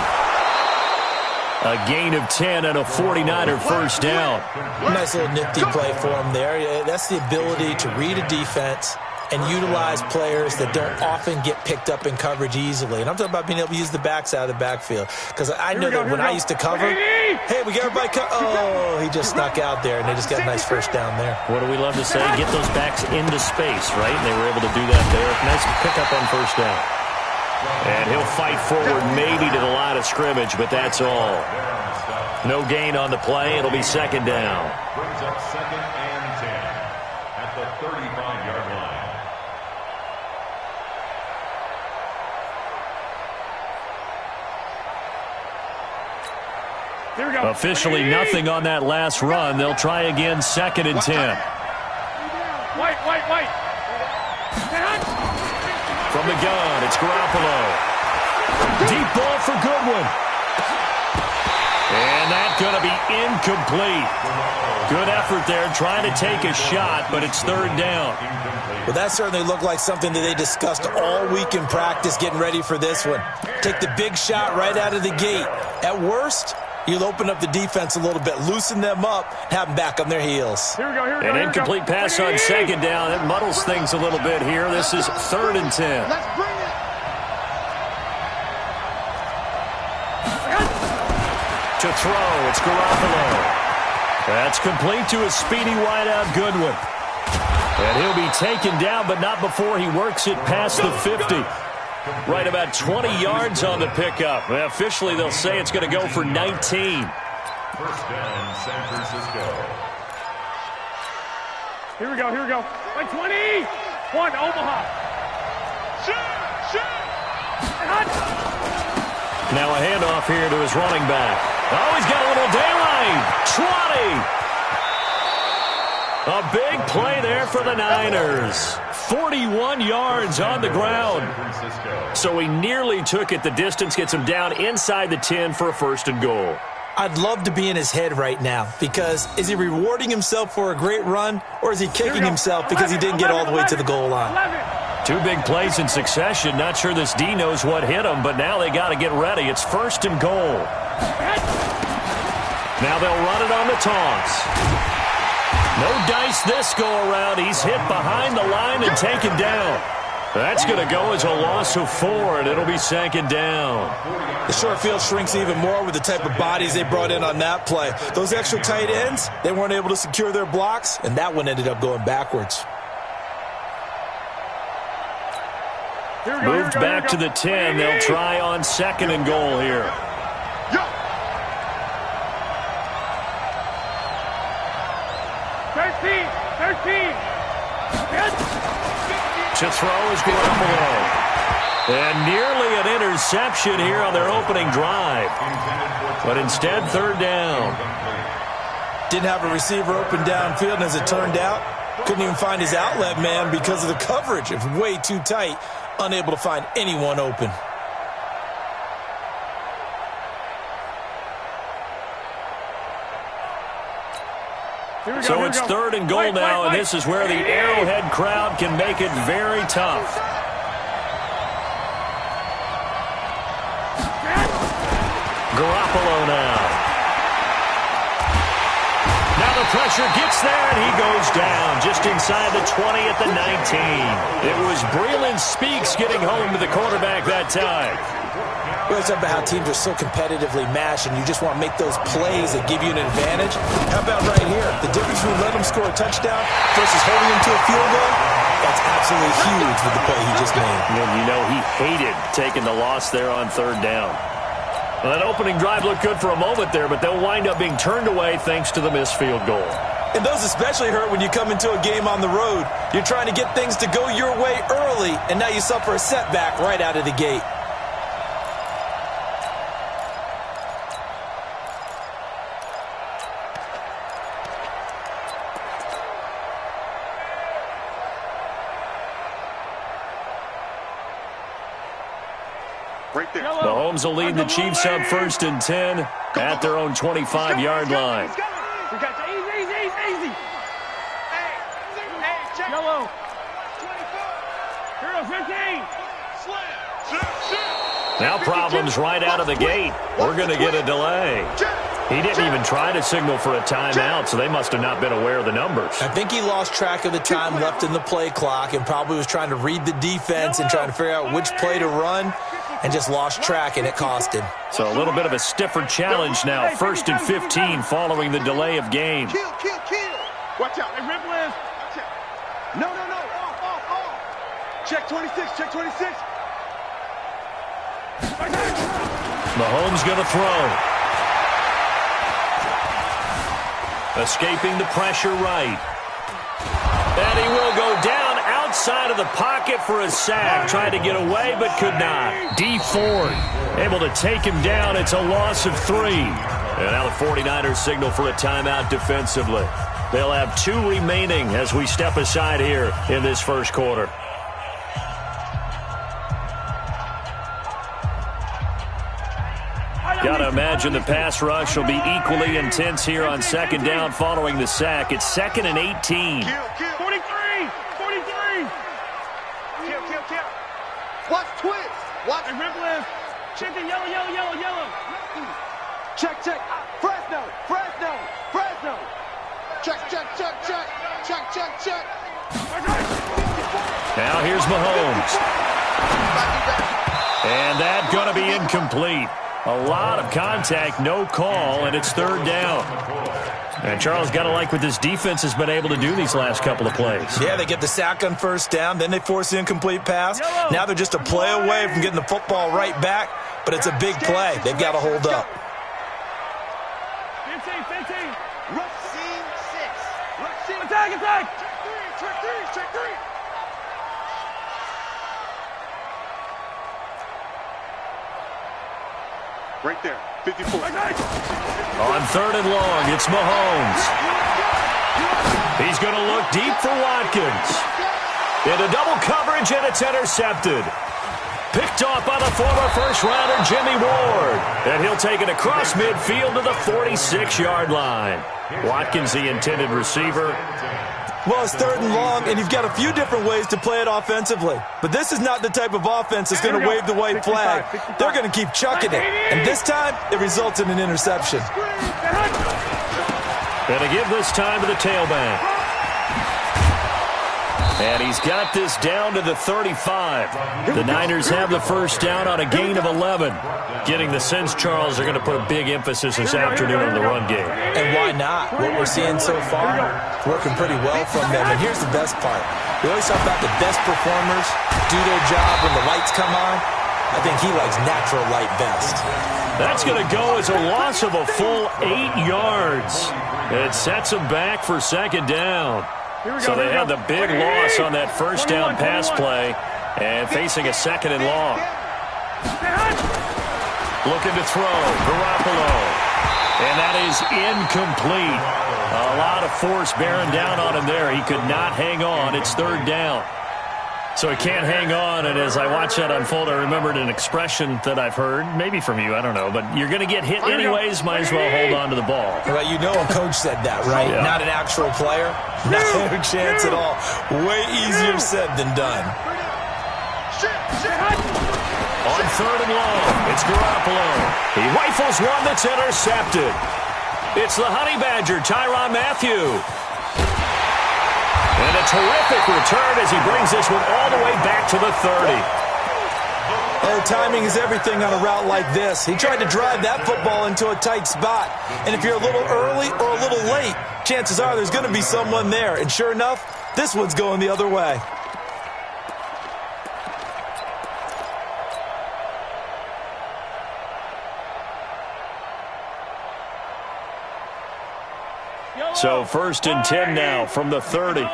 A gain of 10 and a 49er first down. Nice little nifty play for him there. That's the ability to read a defense and utilize players that don't often get picked up in coverage easily. And I'm talking about being able to use the backs out of the backfield. Because I know that when I used to cover, hey, we got everybody oh, he just snuck out there, and they just got a nice first down there. What do we love to say? Get those backs into space, right? And they were able to do that there. Nice pickup on first down. And he'll fight forward maybe to the line of scrimmage, but that's all. No gain on the play. It'll be second down. Brings up second and 10 at the 35-yard line. Here we go. Officially nothing on that last run. They'll try again, 2nd and 10. White. From the gun, it's Garoppolo. Deep ball for Goodwin. And that's going to be incomplete. Good effort there trying to take a shot, but it's 3rd down. Well, that certainly looked like something that they discussed all week in practice getting ready for this one. Take the big shot right out of the gate. At worst, you'll open up the defense a little bit, loosen them up, have them back on their heels. Here we go. An incomplete pass on 2nd down. It muddles things a little bit here. This is 3rd and 10. Let's bring it. To throw, it's Garoppolo. That's complete to a speedy wideout Goodwin. And he'll be taken down, but not before he works it past the 50. Right about 20 yards on the pickup. Officially, they'll say it's going to go for 19. 1st down, San Francisco. Here we go. Like 20. 1, Omaha. Shoot. Now a handoff here to his running back. Oh, he's got a little daylight. 20. A big play there for the Niners. 41 yards on the ground. So he nearly took it the distance, gets him down inside the 10 for a 1st and goal. I'd love to be in his head right now because is he rewarding himself for a great run or is he kicking himself because he didn't get all the way to the goal line? 2 big plays in succession. Not sure this D knows what hit him, but now they got to get ready. It's 1st and goal. Now they'll run it on the toss. No dice this go-around. He's hit behind the line and taken down. That's going to go as a loss of 4, and it'll be 2nd down. The short field shrinks even more with the type of bodies they brought in on that play. Those extra tight ends, they weren't able to secure their blocks, and that one ended up going backwards. Moved back to the 10. They'll try on 2nd and goal here. To throw is Garoppolo. And nearly an interception here on their opening drive. But instead, 3rd down. Didn't have a receiver open downfield, and as it turned out, couldn't even find his outlet man because of the coverage. It was way too tight, unable to find anyone open. So it's 3rd and goal now, and this is where the Arrowhead crowd can make it very tough. Garoppolo now. Now the pressure gets there, and he goes down just inside the 20 at the 19. It was Breeland Speaks getting home to the quarterback that time. We always talk about how teams are so competitively matched and you just want to make those plays that give you an advantage. How about right here? The difference between letting them score a touchdown versus holding them to a field goal, that's absolutely huge with the play he just made. And you know he hated taking the loss there on 3rd down. Well, that opening drive looked good for a moment there, but they'll wind up being turned away thanks to the missed field goal. And those especially hurt when you come into a game on the road. You're trying to get things to go your way early, and now you suffer a setback right out of the gate. Mahomes will lead the Chiefs up 1st and 10 at their own 25-yard line. Easy. Yellow. 15. Now problems right out of the gate. We're going to get a delay. He didn't even try to signal for a timeout, so they must have not been aware of the numbers. I think he lost track of the time left in the play clock and probably was trying to read the defense and trying to figure out which play to run and just lost track, and it cost him. So a little bit of a stiffer challenge now. 1st and 15 following the delay of game. Kill. Watch out. Hey, Ripple is. No. Off. Check 26. Mahomes going to throw. Escaping the pressure right. And he will go down outside of the pocket for a sack. Tried to get away, but could not. D Ford able to take him down. It's a loss of 3. And now the 49ers signal for a timeout defensively. They'll have 2 remaining as we step aside here in this first quarter. Got to imagine the pass rush will be equally intense here on second down following the sack. It's 2nd and 18. 43! 43! Kill. Watch twist. Watch rip. Chicken, yellow. Check. Fresno. Check. Now here's Mahomes. And that's going to be incomplete. A lot of contact, no call, and it's 3rd down. And Charles, got to like what this defense has been able to do these last couple of plays. Yeah, they get the sack on 1st down, then they force the incomplete pass. Now they're just a play away from getting the football right back, but it's a big play. They've got to hold up. 15. Rush scene 6. Attack. Check 3. Right there, 54. On 3rd and long, it's Mahomes. He's going to look deep for Watkins. Into double coverage, and it's intercepted. Picked off by the former first-rounder Jimmy Ward. And he'll take it across midfield to the 46-yard line. Watkins, the intended receiver. Well, it's 3rd and long, and you've got a few different ways to play it offensively. But this is not the type of offense that's going to wave the white flag. They're going to keep chucking it. And this time, it results in an interception. And to give this time to the tailback. And he's got this down to the 35. The Niners have the 1st down on a gain of 11. Getting the sense, Charles, they're going to put a big emphasis this afternoon on the run game. And why not? What we're seeing so far, working pretty well from them. And here's the best part. We always talk about the best performers do their job when the lights come on. I think he likes natural light best. That's going to go as a loss of a full 8 yards. It sets them back for 2nd down. So they had the big loss on that 1st down pass play and facing a 2nd and long. Looking to throw, Garoppolo. And that is incomplete. A lot of force bearing down on him there. He could not hang on. It's 3rd down. So he can't hang on, and as I watch that unfold, I remembered an expression that I've heard, maybe from you, I don't know, but you're going to get hit anyways, might as well hold on to the ball. Well, you know a coach said that, right? Yeah. Not an actual player? No chance at all. Way easier said than done. On 3rd and long, it's Garoppolo. He rifles one that's intercepted. It's the Honey Badger, Tyrann Mathieu. And a terrific return as he brings this one all the way back to the 30. Oh, timing is everything on a route like this. He tried to drive that football into a tight spot. And if you're a little early or a little late, chances are there's going to be someone there. And sure enough, this one's going the other way. So 1st and 10 now from the 30.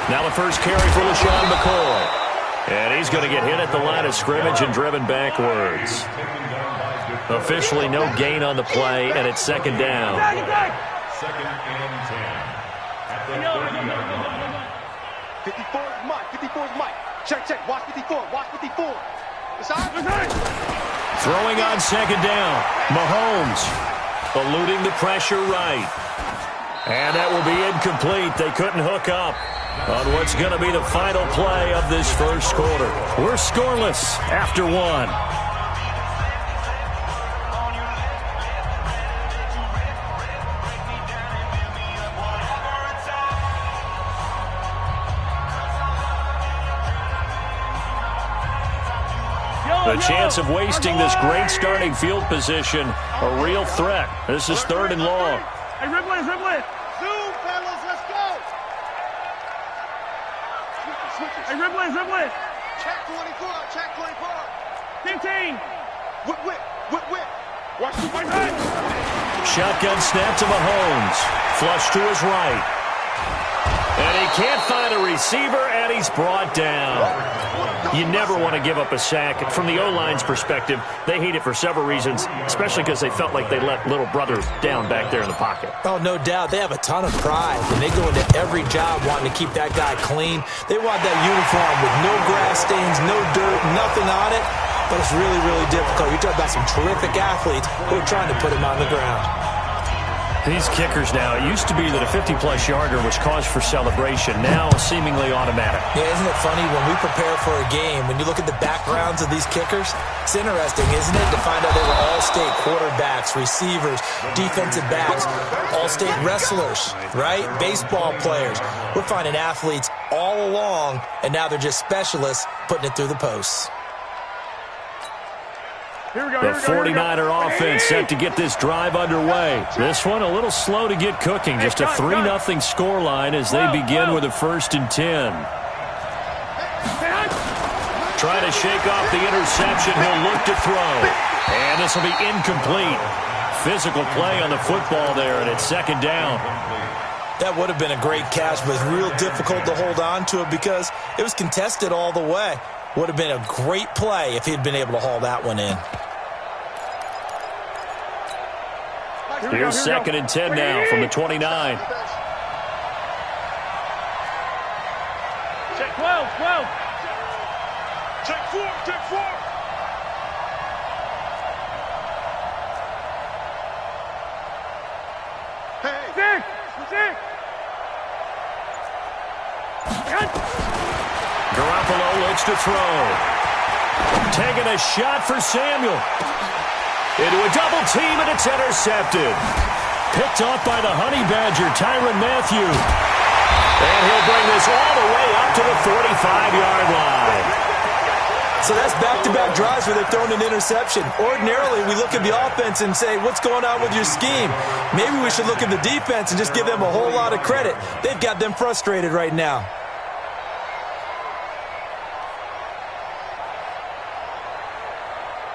Now the first carry for LaShawn McCoy. And he's going to get hit at the line of scrimmage and driven backwards. Officially no gain on the play, and it's 2nd down. 2nd and 10. 54 is Mike. Check. Watch 54. Throwing on 2nd down. Mahomes eluding the pressure right. And that will be incomplete. They couldn't hook up on what's going to be the final play of this first quarter. We're scoreless after 1. The chance of wasting this great starting field position, a real threat. This is 3rd and long. Hey, Ripley. Zoom, fellas, let's go. Hey, Ripley. Check 24. 15. Whip. Watch the right side. Shotgun snap to Mahomes. Flush to his right. And he can't find a receiver, and he's brought down. You never want to give up a sack. From the O-line's perspective, they hate it for several reasons, especially because they felt like they let little brother down back there in the pocket. Oh, no doubt. They have a ton of pride, and they go into every job wanting to keep that guy clean. They want that uniform with no grass stains, no dirt, nothing on it. But it's really, really difficult. You're talking about some terrific athletes who are trying to put him on the ground. These kickers now, it used to be that a 50-plus yarder was cause for celebration. Now, seemingly automatic. Yeah, isn't it funny when we prepare for a game, when you look at the backgrounds of these kickers, it's interesting, isn't it, to find out they were all-state quarterbacks, receivers, defensive backs, all-state wrestlers, right? Baseball players. We're finding athletes all along, and now they're just specialists putting it through the posts. The 49er offense set to get this drive underway. This one a little slow to get cooking. Just a 3-0 scoreline as they begin with a 1st and 10. Trying to shake off the interception. He'll look to throw. And this will be incomplete. Physical play on the football there, and it's 2nd down. That would have been a great catch, but it's real difficult to hold on to it because it was contested all the way. Would have been a great play if he'd been able to haul that one in. Here's 2nd and 10 now from the 29. Check 12. Check 4. Hey. 6. Garoppolo looks to throw. Taking a shot for Samuel. Into a double team, and it's intercepted. Picked off by the Honey Badger, Tyrann Mathieu. And he'll bring this all the way up to the 45-yard line. So that's back-to-back drives where they've thrown an interception. Ordinarily, we look at the offense and say, what's going on with your scheme? Maybe we should look at the defense and just give them a whole lot of credit. They've got them frustrated right now.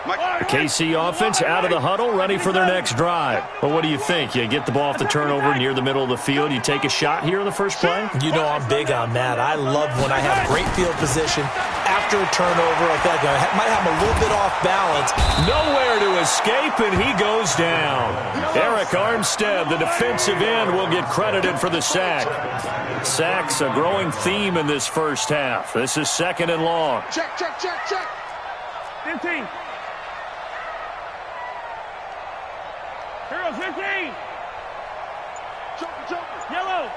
The KC offense out of the huddle, ready for their next drive. Well, what do you think? You get the ball off the turnover near the middle of the field. You take a shot here in the first play? You know I'm big on that. I love when I have great field position after a turnover like that. I might have a little bit off balance. Nowhere to escape, and he goes down. Eric Armstead, the defensive end, will get credited for the sack. Sacks a growing theme in this first half. This is 2nd and long. Check. 15. Heroes 15. Joker. Yellow.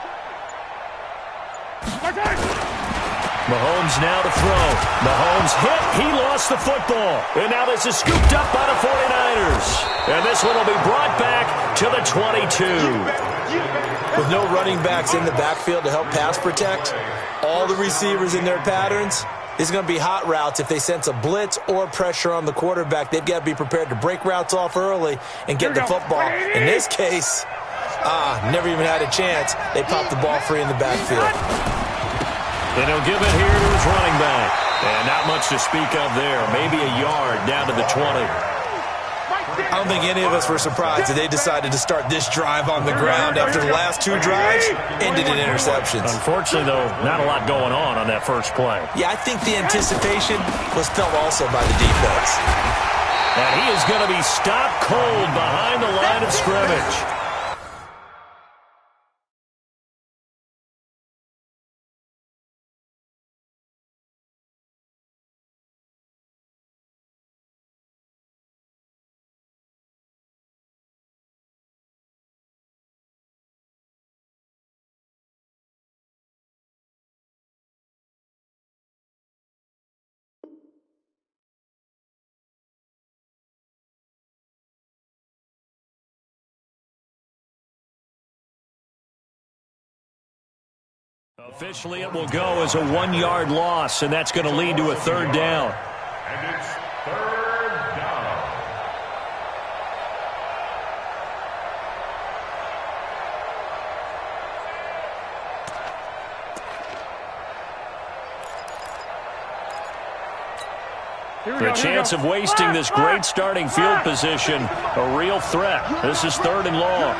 Mahomes now to throw. Mahomes hit. He lost the football. And now this is scooped up by the 49ers. And this one will be brought back to the 22. With no running backs in the backfield to help pass protect, all the receivers in their patterns, it's going to be hot routes. If they sense a blitz or pressure on the quarterback, they've got to be prepared to break routes off early and get the football. In this case, never even had a chance. They popped the ball free in the backfield. And he'll give it here to his running back. And not much to speak of there. Maybe a yard down to the 20. I don't think any of us were surprised that they decided to start this drive on the ground after the last 2 drives ended in interceptions. Unfortunately, though, not a lot going on that first play. Yeah, I think the anticipation was felt also by the defense. And he is going to be stopped cold behind the line of scrimmage. Officially, it will go as a 1-yard loss, and that's going to lead to a 3rd down. And it's 3rd down. The chance of wasting this great starting field position, a real threat. This is 3rd and long.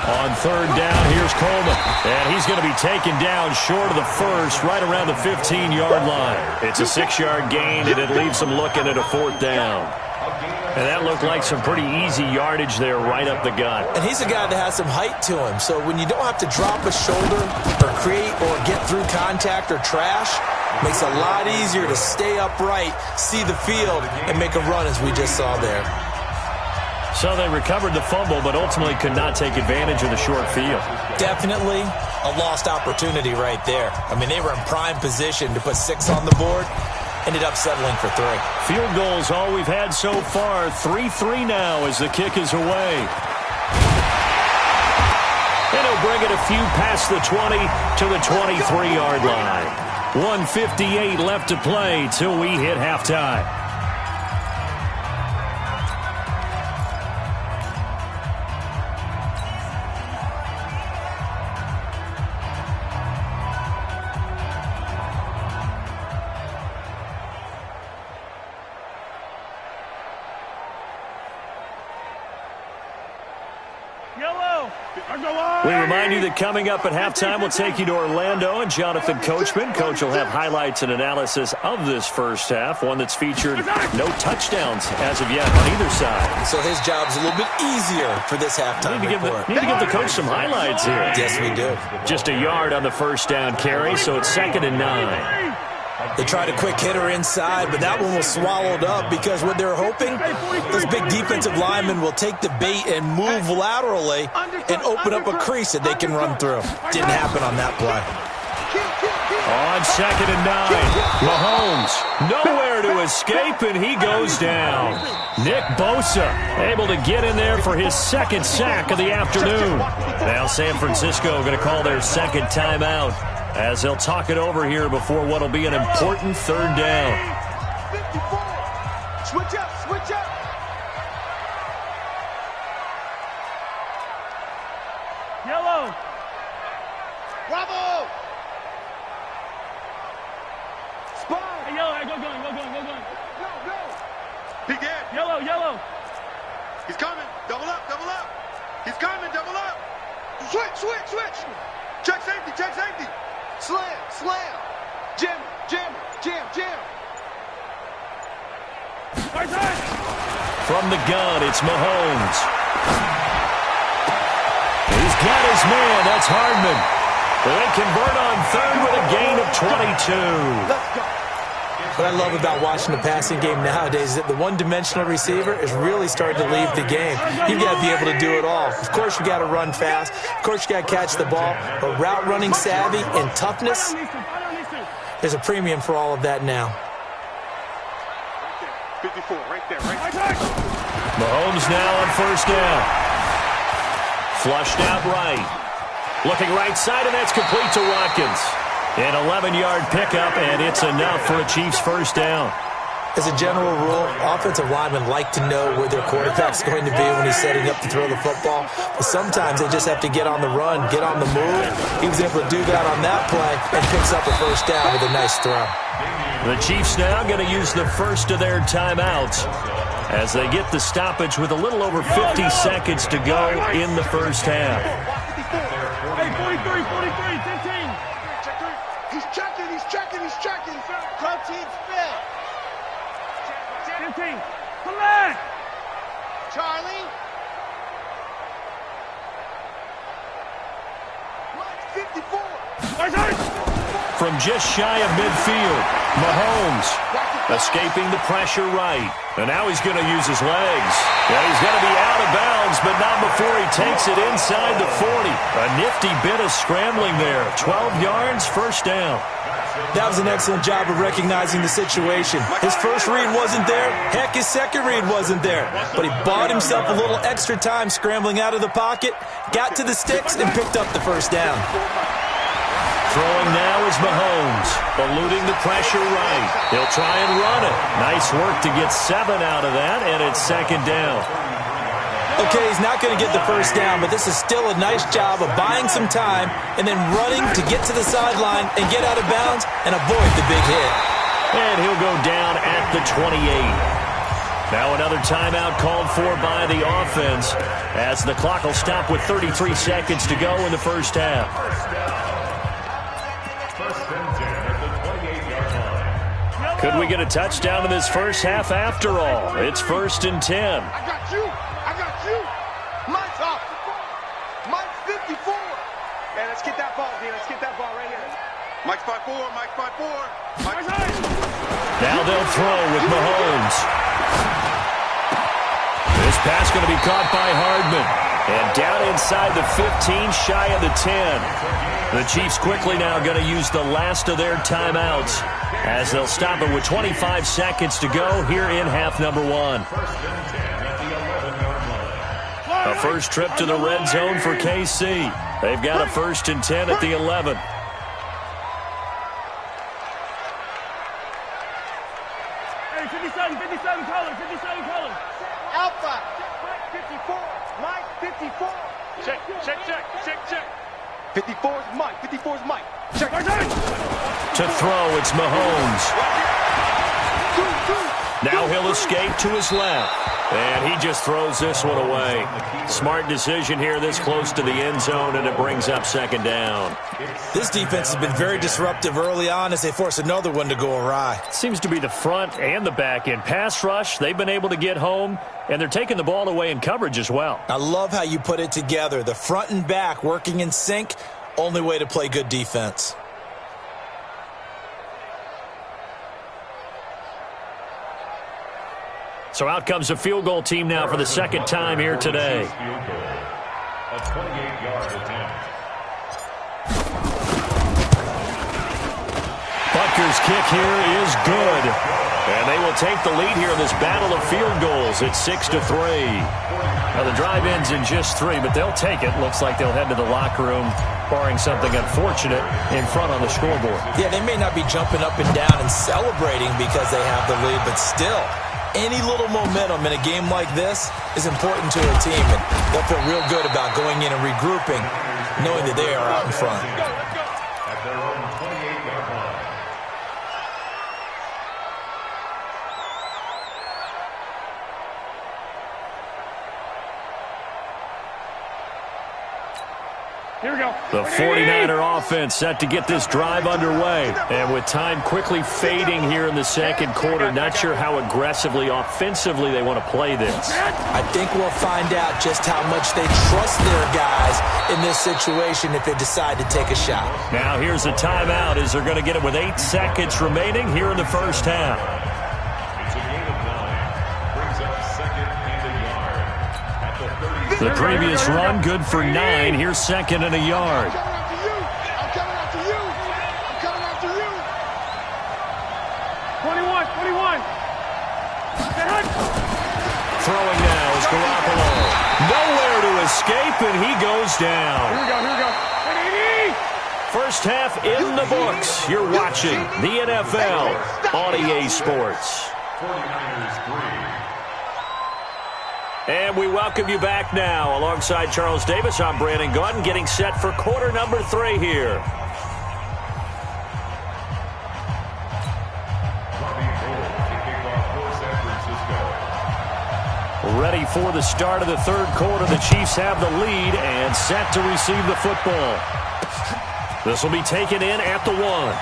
On third down, here's Coleman. And he's going to be taken down short of the first, right around the 15-yard line. It's a 6-yard gain, and it leaves them looking at a fourth down. And that looked like some pretty easy yardage there right up the gut. And he's a guy that has some height to him, so when you don't have to drop a shoulder or create or get through contact or trash, makes it a lot easier to stay upright, see the field, and make a run as we just saw there. So they recovered the fumble, but ultimately could not take advantage of the short field. Definitely a lost opportunity right there. I mean, they were in prime position to put 6 on the board. Ended up settling for 3. Field goals all we've had so far. 3-3 now as the kick is away. And he'll bring it a few past the 20 to the 23-yard line. 1:58 left to play till we hit halftime. We remind you that coming up at halftime, we'll take you to Orlando and Jonathan Coachman. Coach will have highlights and analysis of this first half, one that's featured no touchdowns as of yet on either side. So his job's a little bit easier for this halftime report. Need to give the coach some highlights here. Yes, we do. Just a yard on the first down carry, so it's 2nd and 9. They tried a quick hitter inside, but that one was swallowed up because what they're hoping, those big defensive linemen will take the bait and move laterally and open up a crease that they can run through. Didn't happen on that play. On 2nd and 9, Mahomes nowhere to escape, and he goes down. Nick Bosa able to get in there for his 2nd sack of the afternoon. Now San Francisco going to call their 2nd timeout, as they'll talk it over here before what will be an important 3rd down. 54. Switch up, switch up. Yellow. Bravo. Spy. Hey, yellow, hey, go. Go. Peek in. Yellow. He's coming. Double up. He's coming, double up. Switch. Check safety. Slam. Jam. From the gun, it's Mahomes. He's got his man. That's Hardman. They convert on 3rd with a gain of 22. What I love about watching the passing game nowadays is that the one-dimensional receiver is really starting to leave the game. You've got to be able to do it all. Of course, you got to run fast. Of course, you got to catch the ball. But route running savvy and toughness, there's a premium for all of that now. 54, right there. Mahomes now on 1st down. Flushed out right. Looking right side, and that's complete to Watkins. An 11-yard pickup, and it's enough for a Chiefs 1st down. As a general rule, offensive linemen like to know where their quarterback's going to be when he's setting up to throw the football. But sometimes they just have to get on the run, get on the move. He was able to do that on that play and picks up a 1st down with a nice throw. The Chiefs now going to use the first of their timeouts as they get the stoppage with a little over 50 seconds to go in the first half. Hey, 43, 15. He's checking. Protein spit. 15. Come back. Charlie. 54. From just shy of midfield, Mahomes escaping the pressure right. And now he's going to use his legs. And he's going to be out of bounds, but not before he takes it inside the 40. A nifty bit of scrambling there. 12 yards, 1st down. That was an excellent job of recognizing the situation. His first read wasn't there. Heck, his second read wasn't there. But he bought himself a little extra time scrambling out of the pocket, got to the sticks, and picked up the 1st down. Throwing now is Mahomes, eluding the pressure right. He'll try and run it. Nice work to get 7 out of that, and it's 2nd down. Okay, he's not going to get the 1st down, but this is still a nice job of buying some time and then running to get to the sideline and get out of bounds and avoid the big hit. And he'll go down at the 28. Now another timeout called for by the offense as the clock will stop with 33 seconds to go in the first half. First and 10 at the 28-yard line. Could we get a touchdown in this first half after all? It's first and 10. I got you. I got you. Mike's up. Mike's 54. Man, let's get that ball, D. Let's get that ball right here. Mike's 5'4". Mike's 5'4". Mike's 5'4". Now they'll throw with Mahomes. This pass going to be caught by Hardman. And down inside the 15, shy of the 10. The Chiefs quickly now going to use the last of their timeouts as they'll stop it with 25 seconds to go here in half number 1. First and 10 at the 11-yard line. A first trip to the red zone for KC. They've got a first and 10 at the 11. Hey, 57 colors, 57 colors. Alpha. Mike 54. Mike 54. Check. 54 is Mike. 54 is Mike. Check. To throw, it's Mahomes. Now he'll escape to his left. And he just throws this one away. Smart decision here this close to the end zone, and it brings up second down. This defense has been very disruptive early on as they force another one to go awry. Seems to be the front and the back end. Pass rush, they've been able to get home, and they're taking the ball away in coverage as well. I love how you put it together. The front and back working in sync, only way to play good defense. So out comes a field goal team now for the second time here today. Field goal. A 28-yard attempt. Butker's kick here is good. And they will take the lead here in this battle of field goals. It's 6-3. Now the drive ends in just 3, but they'll take it. Looks like they'll head to the locker room, barring something unfortunate in front on the scoreboard. Yeah, they may not be jumping up and down and celebrating because they have the lead, but still, any little momentum in a game like this is important to a team, and they'll feel real good about going in and regrouping, knowing that they are out in front. At their own 28-yard line. Here we go. The 49er offense set to get this drive underway. And with time quickly fading here in the second quarter, not sure how aggressively, offensively they want to play this. I think we'll find out just how much they trust their guys in this situation if they decide to take a shot. Now here's a timeout as they're going to get it with 8 seconds remaining here in the first half. It's a gain of 9. Brings up second and a yard. At the 30. The previous run, good for 9. Here's second and a yard. I'm coming after you. I'm coming after you. 21. Throwing now is Garoppolo. Nowhere to escape, and he goes down. Here we go. First half in the books. You're watching the NFL on EA Sports. 49ers 3. And we welcome you back now. Alongside Charles Davis, I'm Brandon Gaudin, getting set for quarter number 3 here. Ready for the start of the third quarter. The Chiefs have the lead and set to receive the football. This will be taken in at the 1.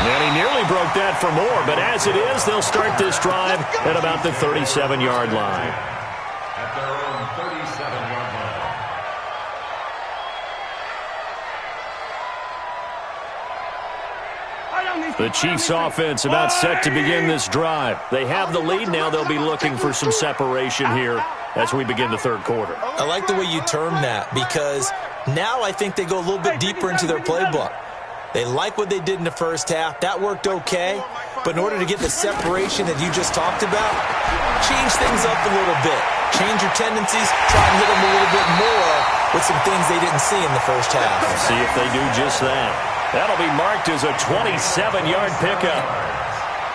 And he nearly broke that for more, but as it is, they'll start this drive at about the 37-yard line. At their own 37-yard line. The Chiefs offense about set to begin this drive. They have the lead. Now they'll be looking for some separation here as we begin the third quarter. I like the way you term that because now I think they go a little bit deeper into their playbook. They like what they did in the first half. That worked okay. But in order to get the separation that you just talked about, change things up a little bit. Change your tendencies. Try and hit them a little bit more with some things they didn't see in the first half. See if they do just that. That'll be marked as a 27-yard pickup.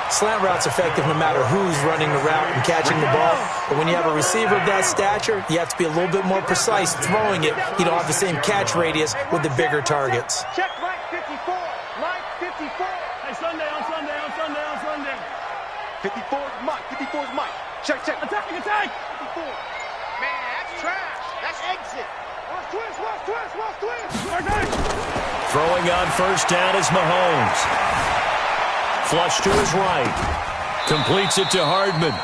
Slant route's effective no matter who's running the route and catching the ball. But when you have a receiver of that stature, you have to be a little bit more precise throwing it. You don't have the same catch radius with the bigger targets. Check Mike 54. Mike 54. Hey, Sunday. 54's Mike. 54's Mike. Check. Attack. 54. Man, that's trash. That's exit. Watch twist. Throwing on first down is Mahomes. Flush to his right. Completes it to Hardman.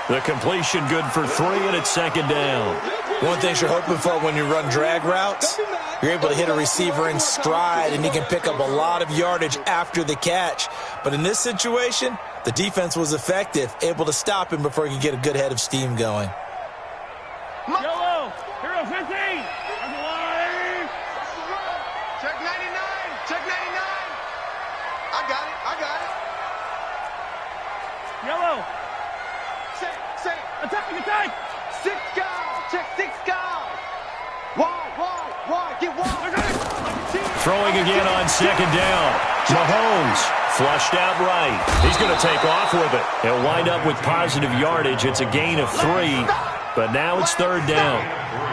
The completion good for 3, and it's second down. One thing you're hoping for when you run drag routes, you're able to hit a receiver in stride, and he can pick up a lot of yardage after the catch. But in this situation, the defense was effective, able to stop him before he could get a good head of steam going. Yellow. Hero 15. Check 99. I got it. Yellow. Say. Attack. 6 guys. Check 6 guys. Wide. Get wide. Throwing again on second down. Mahomes flushed out right. He's going to take off with it. He'll wind up with positive yardage. It's a gain of 3, but now it's third down.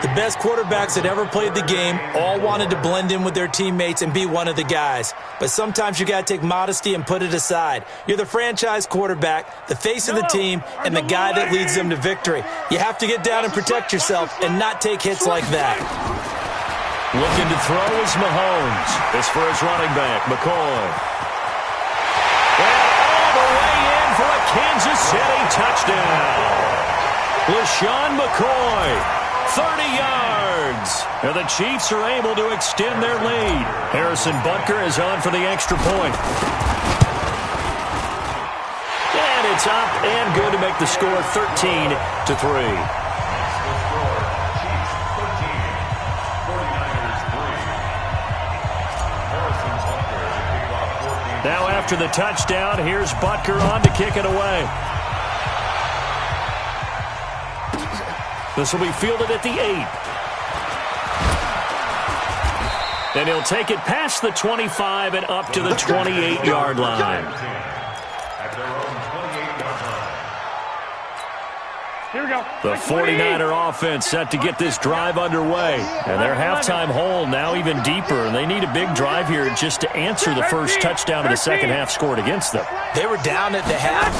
The best quarterbacks that ever played the game all wanted to blend in with their teammates and be one of the guys. But sometimes you got to take modesty and put it aside. You're the franchise quarterback, the face of the team, and the guy that leads them to victory. You have to get down and protect yourself and not take hits like that. Looking to throw is Mahomes. This for his running back, McCoy. And all the way in for a Kansas City touchdown. LaShawn McCoy. 30 yards. And the Chiefs are able to extend their lead. Harrison Butker is on for the extra point. And it's up and good to make the score 13-3. Now after the touchdown, here's Butker on to kick it away. This will be fielded at the 8. And he'll take it past the 25 and up to the 28-yard line. Here we go. The 49er offense set to get this drive underway. And their halftime hole now even deeper. And they need a big drive here just to answer the first touchdown of the second half scored against them. They were down at the half.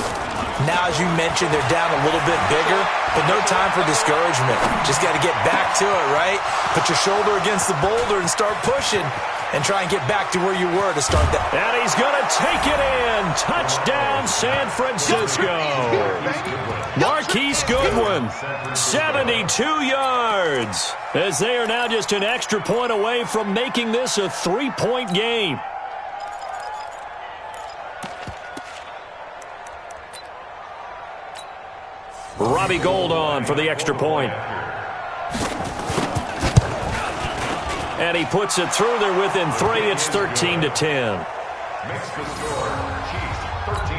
Now, as you mentioned, they're down a little bit bigger, but no time for discouragement. Just got to get back to it, right? Put your shoulder against the boulder and start pushing and try and get back to where you were to start that. And he's going to take it in. Touchdown, San Francisco. Marquise Goodwin, 72 yards, as they are now just an extra point away from making this a 3-point game. Robbie Gould on for the extra point. And he puts it through. They're within 3. It's 13-10. Makes the score Chiefs 13,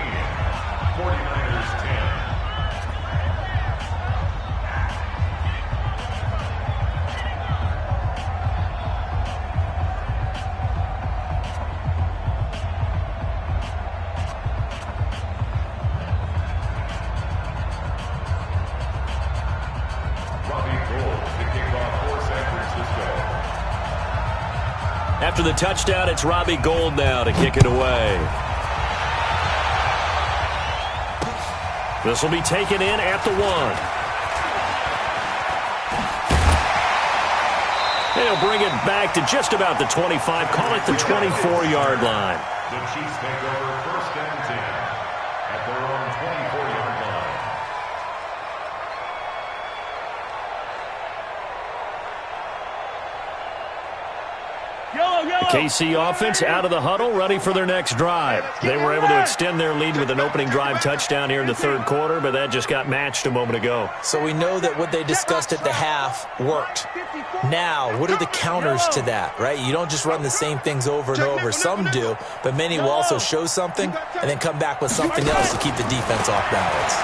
49ers 10. After the touchdown, it's Robbie Gould now to kick it away. This will be taken in at the 1. And he'll bring it back to just about the 25. Call it the 24-yard line. The Chiefs take over first and 10 at their own 24-yard line. The KC offense out of the huddle, ready for their next drive. They were able to extend their lead with an opening drive touchdown here in the third quarter, but that just got matched a moment ago. So we know that what they discussed at the half worked. Now, what are the counters to that, right? You don't just run the same things over and over. Some do, but many will also show something and then come back with something else to keep the defense off balance.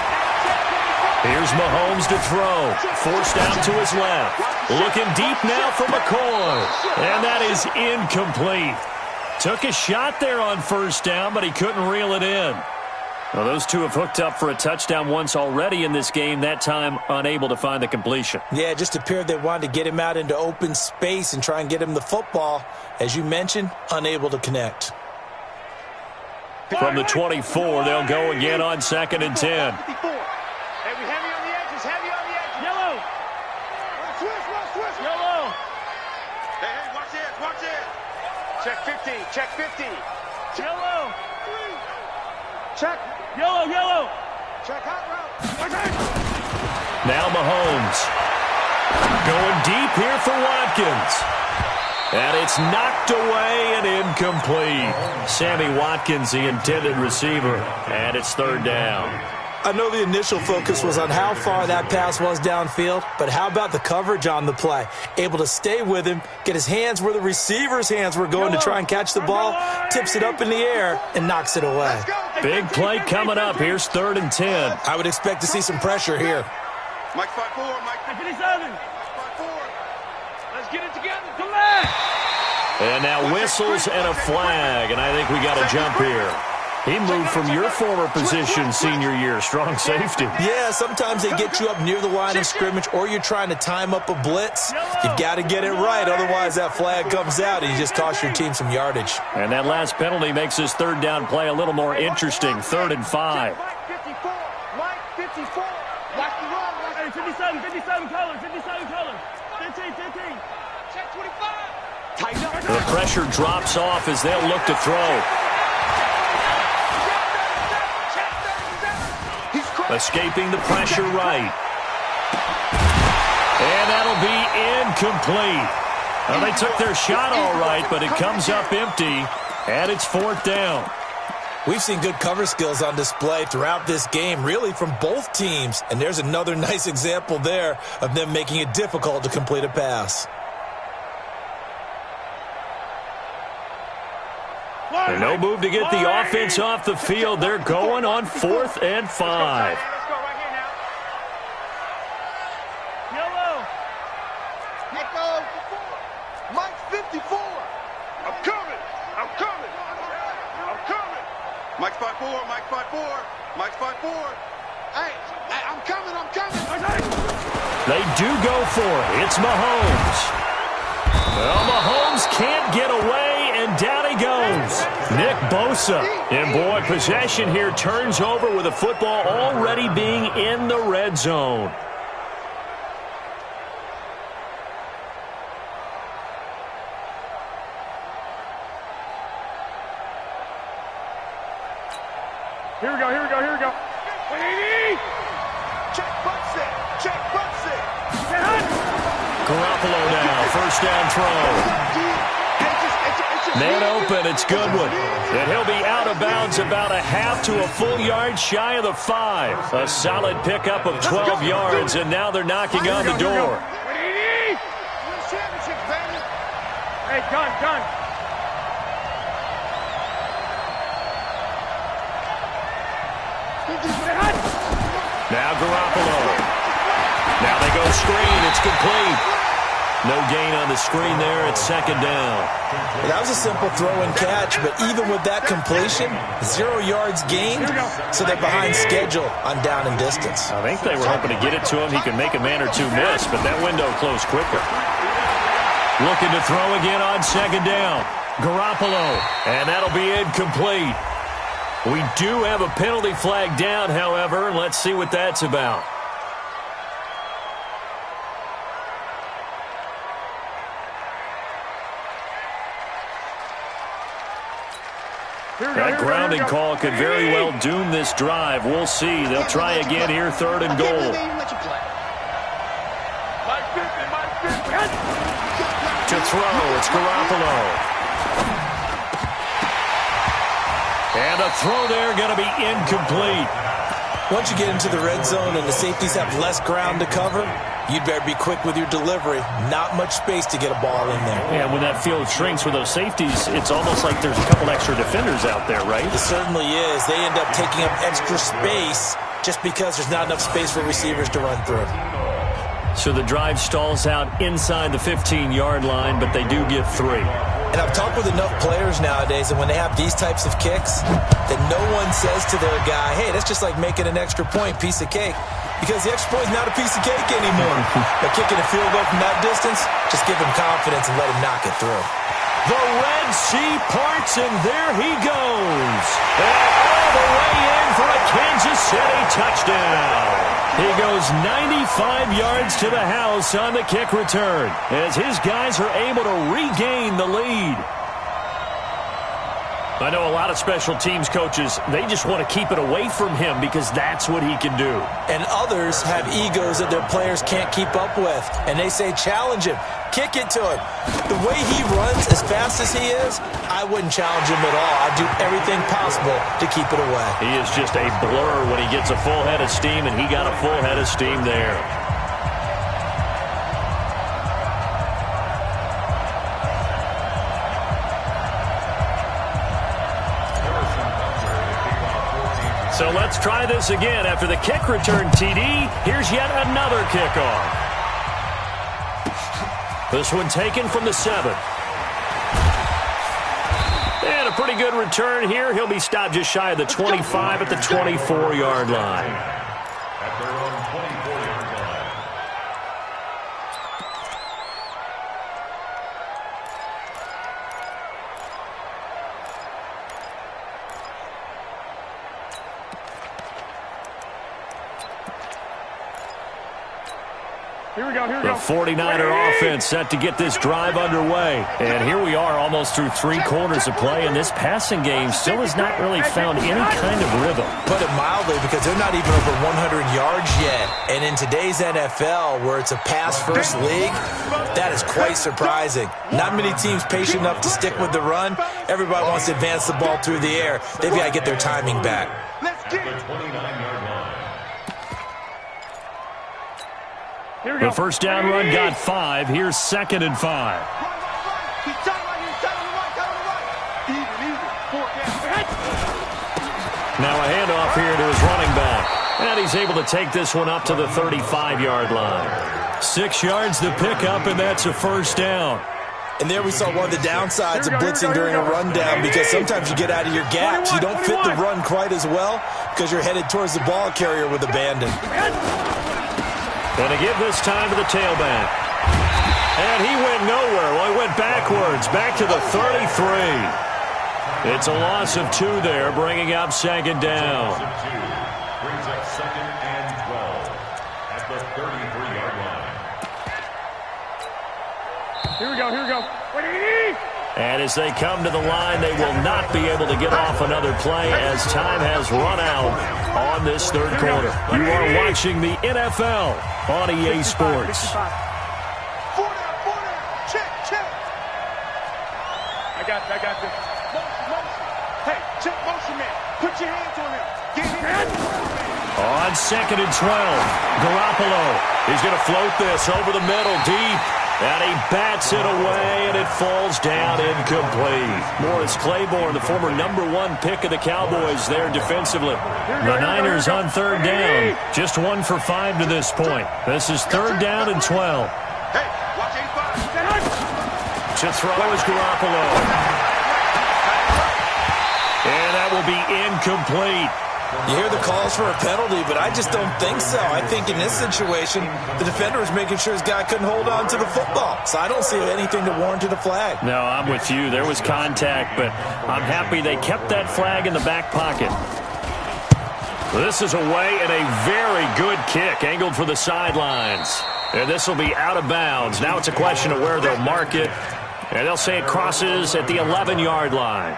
Here's Mahomes to throw. Forced out to his left. Looking deep now for McCoy. And that is incomplete. Took a shot there on first down, but he couldn't reel it in. Well, those two have hooked up for a touchdown once already in this game, that time unable to find the completion. Yeah, it just appeared they wanted to get him out into open space and try and get him the football. As you mentioned, unable to connect. From the 24, they'll go again on 2nd and 10. Heavy on the edges, heavy on the edges. Yellow. Switch. Yellow. Hey, watch it. Check 50, check 50. Yellow. Check. Yellow. Check hot route. Now Mahomes. Going deep here for Watkins. And it's knocked away and incomplete. Sammy Watkins, the intended receiver, and it's 3rd down. I know the initial focus was on how far that pass was downfield, but how about the coverage on the play? Able to stay with him, get his hands where the receiver's hands were going to try and catch the ball, tips it up in the air, and knocks it away. Big play coming up. Here's 3rd and 10. I would expect to see some pressure here. Mike 5-4, Mike 57. 5-4. Let's get it together. Come back. And now whistles and a flag, and I think we got a jump here. He moved from your former position senior year, strong safety. Yeah, sometimes they get you up near the line of scrimmage, or you're trying to time up a blitz. You've got to get it right, otherwise that flag comes out and you just cost your team some yardage. And that last penalty makes this 3rd down play a little more interesting. 3rd and 5. Mike 54. Mike 54. Watch the run. Hey, 57 color. 15. Check 25. Tighten up. The pressure drops off as they'll look to throw. Escaping the pressure right. And that'll be incomplete. Well, they took their shot all right, but it comes up empty, and it's 4th down. We've seen good cover skills on display throughout this game, really from both teams. And there's another nice example there of them making it difficult to complete a pass. And no move to get the offense off the field. They're going on 4th and 5. Let's go right here now. Yellow. Nico. Mike 54. I'm coming. Mike 5-4, Mike 5-4. Mike 5-4. Hey, I'm coming. They do go for it. It's Mahomes. Well, Mahomes can't get away, and down he goes. Nick Bosa. And boy, possession here turns over with the football already being in the red zone. Here we go. 180. Check Buxton. Garoppolo now, 1st down throw. Man open, it's Goodwin. And he'll be out of bounds about a half to a full yard shy of the 5. A solid pickup of 12 yards, and now they're knocking on the door. 180. Hey, gun. Now Garoppolo. Now they go screen. It's complete. No gain on the screen there. It's 2nd down. Well, that was a simple throw and catch, but even with that completion, 0 yards gained, so they're behind schedule on down and distance. I think they were hoping to get it to him. He can make a man or two miss, but that window closed quicker. Looking to throw again on 2nd down. Garoppolo, and that'll be incomplete. We do have a penalty flag down, however, and let's see what that's about. That grounding call could very well doom this drive. We'll see. They'll try again here, 3rd and goal. To throw, it's Garoppolo. And a throw there going to be incomplete. Once you get into the red zone and the safeties have less ground to cover, you'd better be quick with your delivery. Not much space to get a ball in there. Yeah, when that field shrinks with those safeties, it's almost like there's a couple extra defenders out there, right? It certainly is. They end up taking up extra space just because there's not enough space for receivers to run through. So the drive stalls out inside the 15-yard line, but they do get 3. And I've talked with enough players nowadays, and when they have these types of kicks, that no one says to their guy, hey, that's just like making an extra point, piece of cake. Because the extra point is not a piece of cake anymore. But kicking a field goal from that distance, just give him confidence and let him knock it through. The Red Sea parts, and there he goes. And all the way in for a Kansas City touchdown. He goes 95 yards to the house on the kick return as his guys are able to regain the lead. I know a lot of special teams coaches, they just want to keep it away from him because that's what he can do. And others have egos that their players can't keep up with. And they say, challenge him. Kick it to him. The way he runs as fast as he is, I wouldn't challenge him at all. I'd do everything possible to keep it away. He is just a blur when he gets a full head of steam, and he got a full head of steam there. So let's try this again. After the kick return, TD, here's yet another kickoff. This one taken from the 7. And a pretty good return here. He'll be stopped just shy of the 25 at the 24-yard line. At their own 24-yard line. Here we go, here we The go. 49er offense set to get this drive underway. And here we are almost through 3 quarters of play, and this passing game still has not really found any kind of rhythm. Put it mildly, because they're not even over 100 yards yet. And in today's NFL, where it's a pass-first league, that is quite surprising. Not many teams patient enough to stick with the run. Everybody wants to advance the ball through the air. They've got to get their timing back. At the 29-yard line. Here we go. The first down run got 5. Here's 2nd and 5. He's tight right here. Tight on the right. Even. 4 down. Now a handoff here to his running back. And he's able to take this one up to the 35-yard line. 6 yards to pick up, and that's a first down. And there we saw one of the downsides of blitzing during a rundown, because sometimes you get out of your gaps. You don't fit the run quite as well because you're headed towards the ball carrier with abandon. And to give this time to the tailback. And he went nowhere. Well, he went backwards, back to the 33. It's a loss of 2 there, bringing up 2nd down. Loss of 2 brings up 2nd and 12 at the 33-yard line. Here we go, here we go. Wait. And as they come to the line, they will not be able to get off another play as time has run out on this 3rd quarter. You are watching the NFL on EA Sports. 4 down. Check. I got this. Motion. Hey, check motion, man. Put your hands on him. Get him. On 2nd and 12, Garoppolo. He's going to float this over the middle deep. And he bats it away, and it falls down incomplete. Morris Claiborne, the former #1 pick of the Cowboys there defensively. The Niners on 3rd down. Just 1 for 5 to this point. This is 3rd down and 12. Hey, watch 85. To throw is Garoppolo. And that will be incomplete. You hear the calls for a penalty, but I just don't think so. I think in this situation, the defender was making sure his guy couldn't hold on to the football. So I don't see anything to warrant a flag. No, I'm with you. There was contact, but I'm happy they kept that flag in the back pocket. This is away and a very good kick, angled for the sidelines. And this will be out of bounds. Now it's a question of where they'll mark it. And they'll say it crosses at the 11-yard line.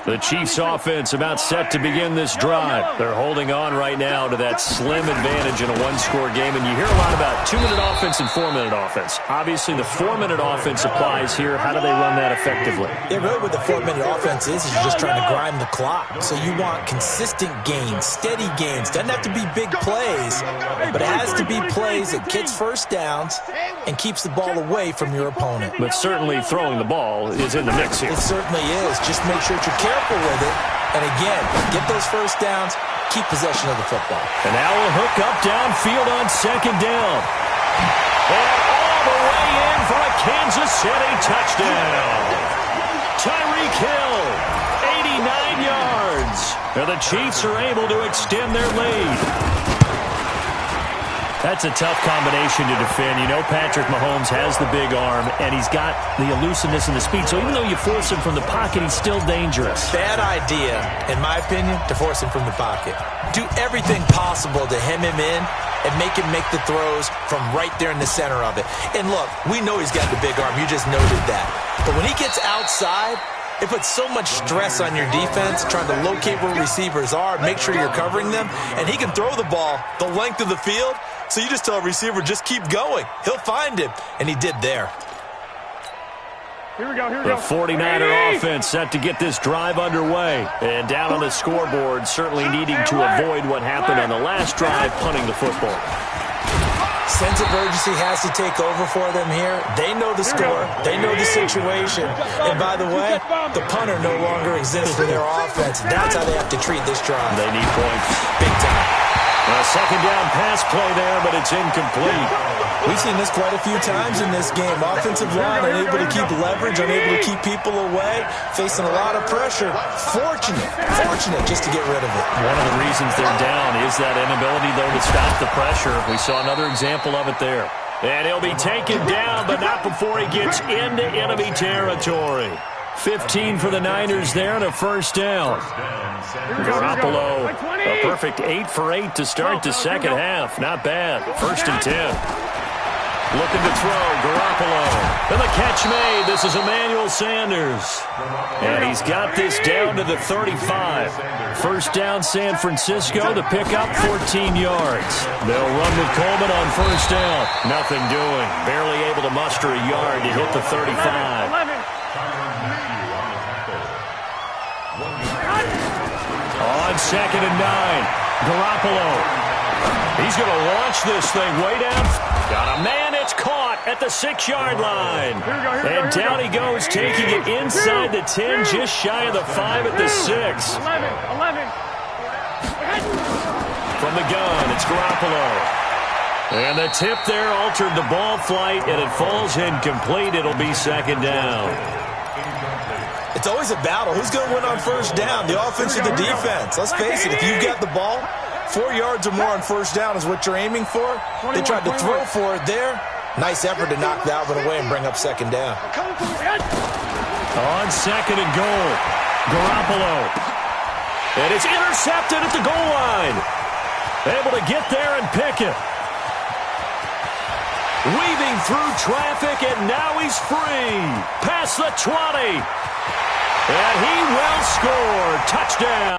The Chiefs offense about set to begin this drive. They're holding on right now to that slim advantage in a 1-score game. And you hear a lot about 2-minute offense and 4-minute offense. Obviously, the 4-minute offense applies here. How do they run that effectively? Yeah, really what the 4-minute offense is you're just trying to grind the clock. So you want consistent gains, steady gains. Doesn't have to be big plays, but it has to be plays that gets first downs and keeps the ball away from your opponent. But certainly throwing the ball is in the mix here. It certainly is. Just make sure that you're careful with it. And again, get those first downs, keep possession of the football. And now we'll hook up downfield on 2nd down. And all the way in for a Kansas City touchdown. Tyreek Hill, 89 yards. And the Chiefs are able to extend their lead. That's a tough combination to defend. You know Patrick Mahomes has the big arm, and he's got the elusiveness and the speed. So even though you force him from the pocket, he's still dangerous. Bad idea, in my opinion, to force him from the pocket. Do everything possible to hem him in and make him make the throws from right there in the center of it. And look, we know he's got the big arm. You just noted that. But when he gets outside, it puts so much stress on your defense trying to locate where receivers are, make sure you're covering them, and he can throw the ball the length of the field, so you just tell a receiver, just keep going. He'll find him, and he did there. Here we go, here we go. The 49er offense set to get this drive underway. And down on the scoreboard, certainly needing to avoid what happened on the last drive, punting the football. Sense of urgency has to take over for them here. They know the score. They know the situation. And by the way, the punter no longer exists for their offense. That's how they have to treat this drive. They need points. Big time. A second down pass play there, but it's incomplete. We've seen this quite a few times in this game. Offensive line unable to keep leverage, unable to keep people away, facing a lot of pressure. Fortunate just to get rid of it. One of the reasons they're down is that inability, though, to stop the pressure. We saw another example of it there. And he'll be taken down, but not before he gets into enemy territory. 15 for the Niners there and a first down. Garoppolo, a perfect 8 for 8 to start the second half. Not bad. 1st and 10. Looking to throw, Garoppolo. And the catch made. This is Emmanuel Sanders. And he's got this down to the 35. First down, San Francisco. The pickup, 14 yards. They'll run with Coleman on first down. Nothing doing. Barely able to muster a yard to hit the 35. On 2nd and 9, Garoppolo. He's going to launch this thing way down. Got a man. It's caught at the 6-yard line. And down he goes, taking it inside the 10, just shy of the 5 at the 6. 11. From the gun, it's Garoppolo. And the tip there altered the ball flight, and it falls incomplete. It'll be 2nd down. It's always a battle. Who's going to win on first down, the offense or the defense? Let's face it, if you've got the ball, 4 yards or more on first down is what you're aiming for. They tried to throw for it there. Nice effort to knock that one away and bring up 2nd down. On 2nd and goal, Garoppolo. And it's intercepted at the goal line. Able to get there and pick it. Weaving through traffic, and now he's free. Past the 20. And he will score. Touchdown.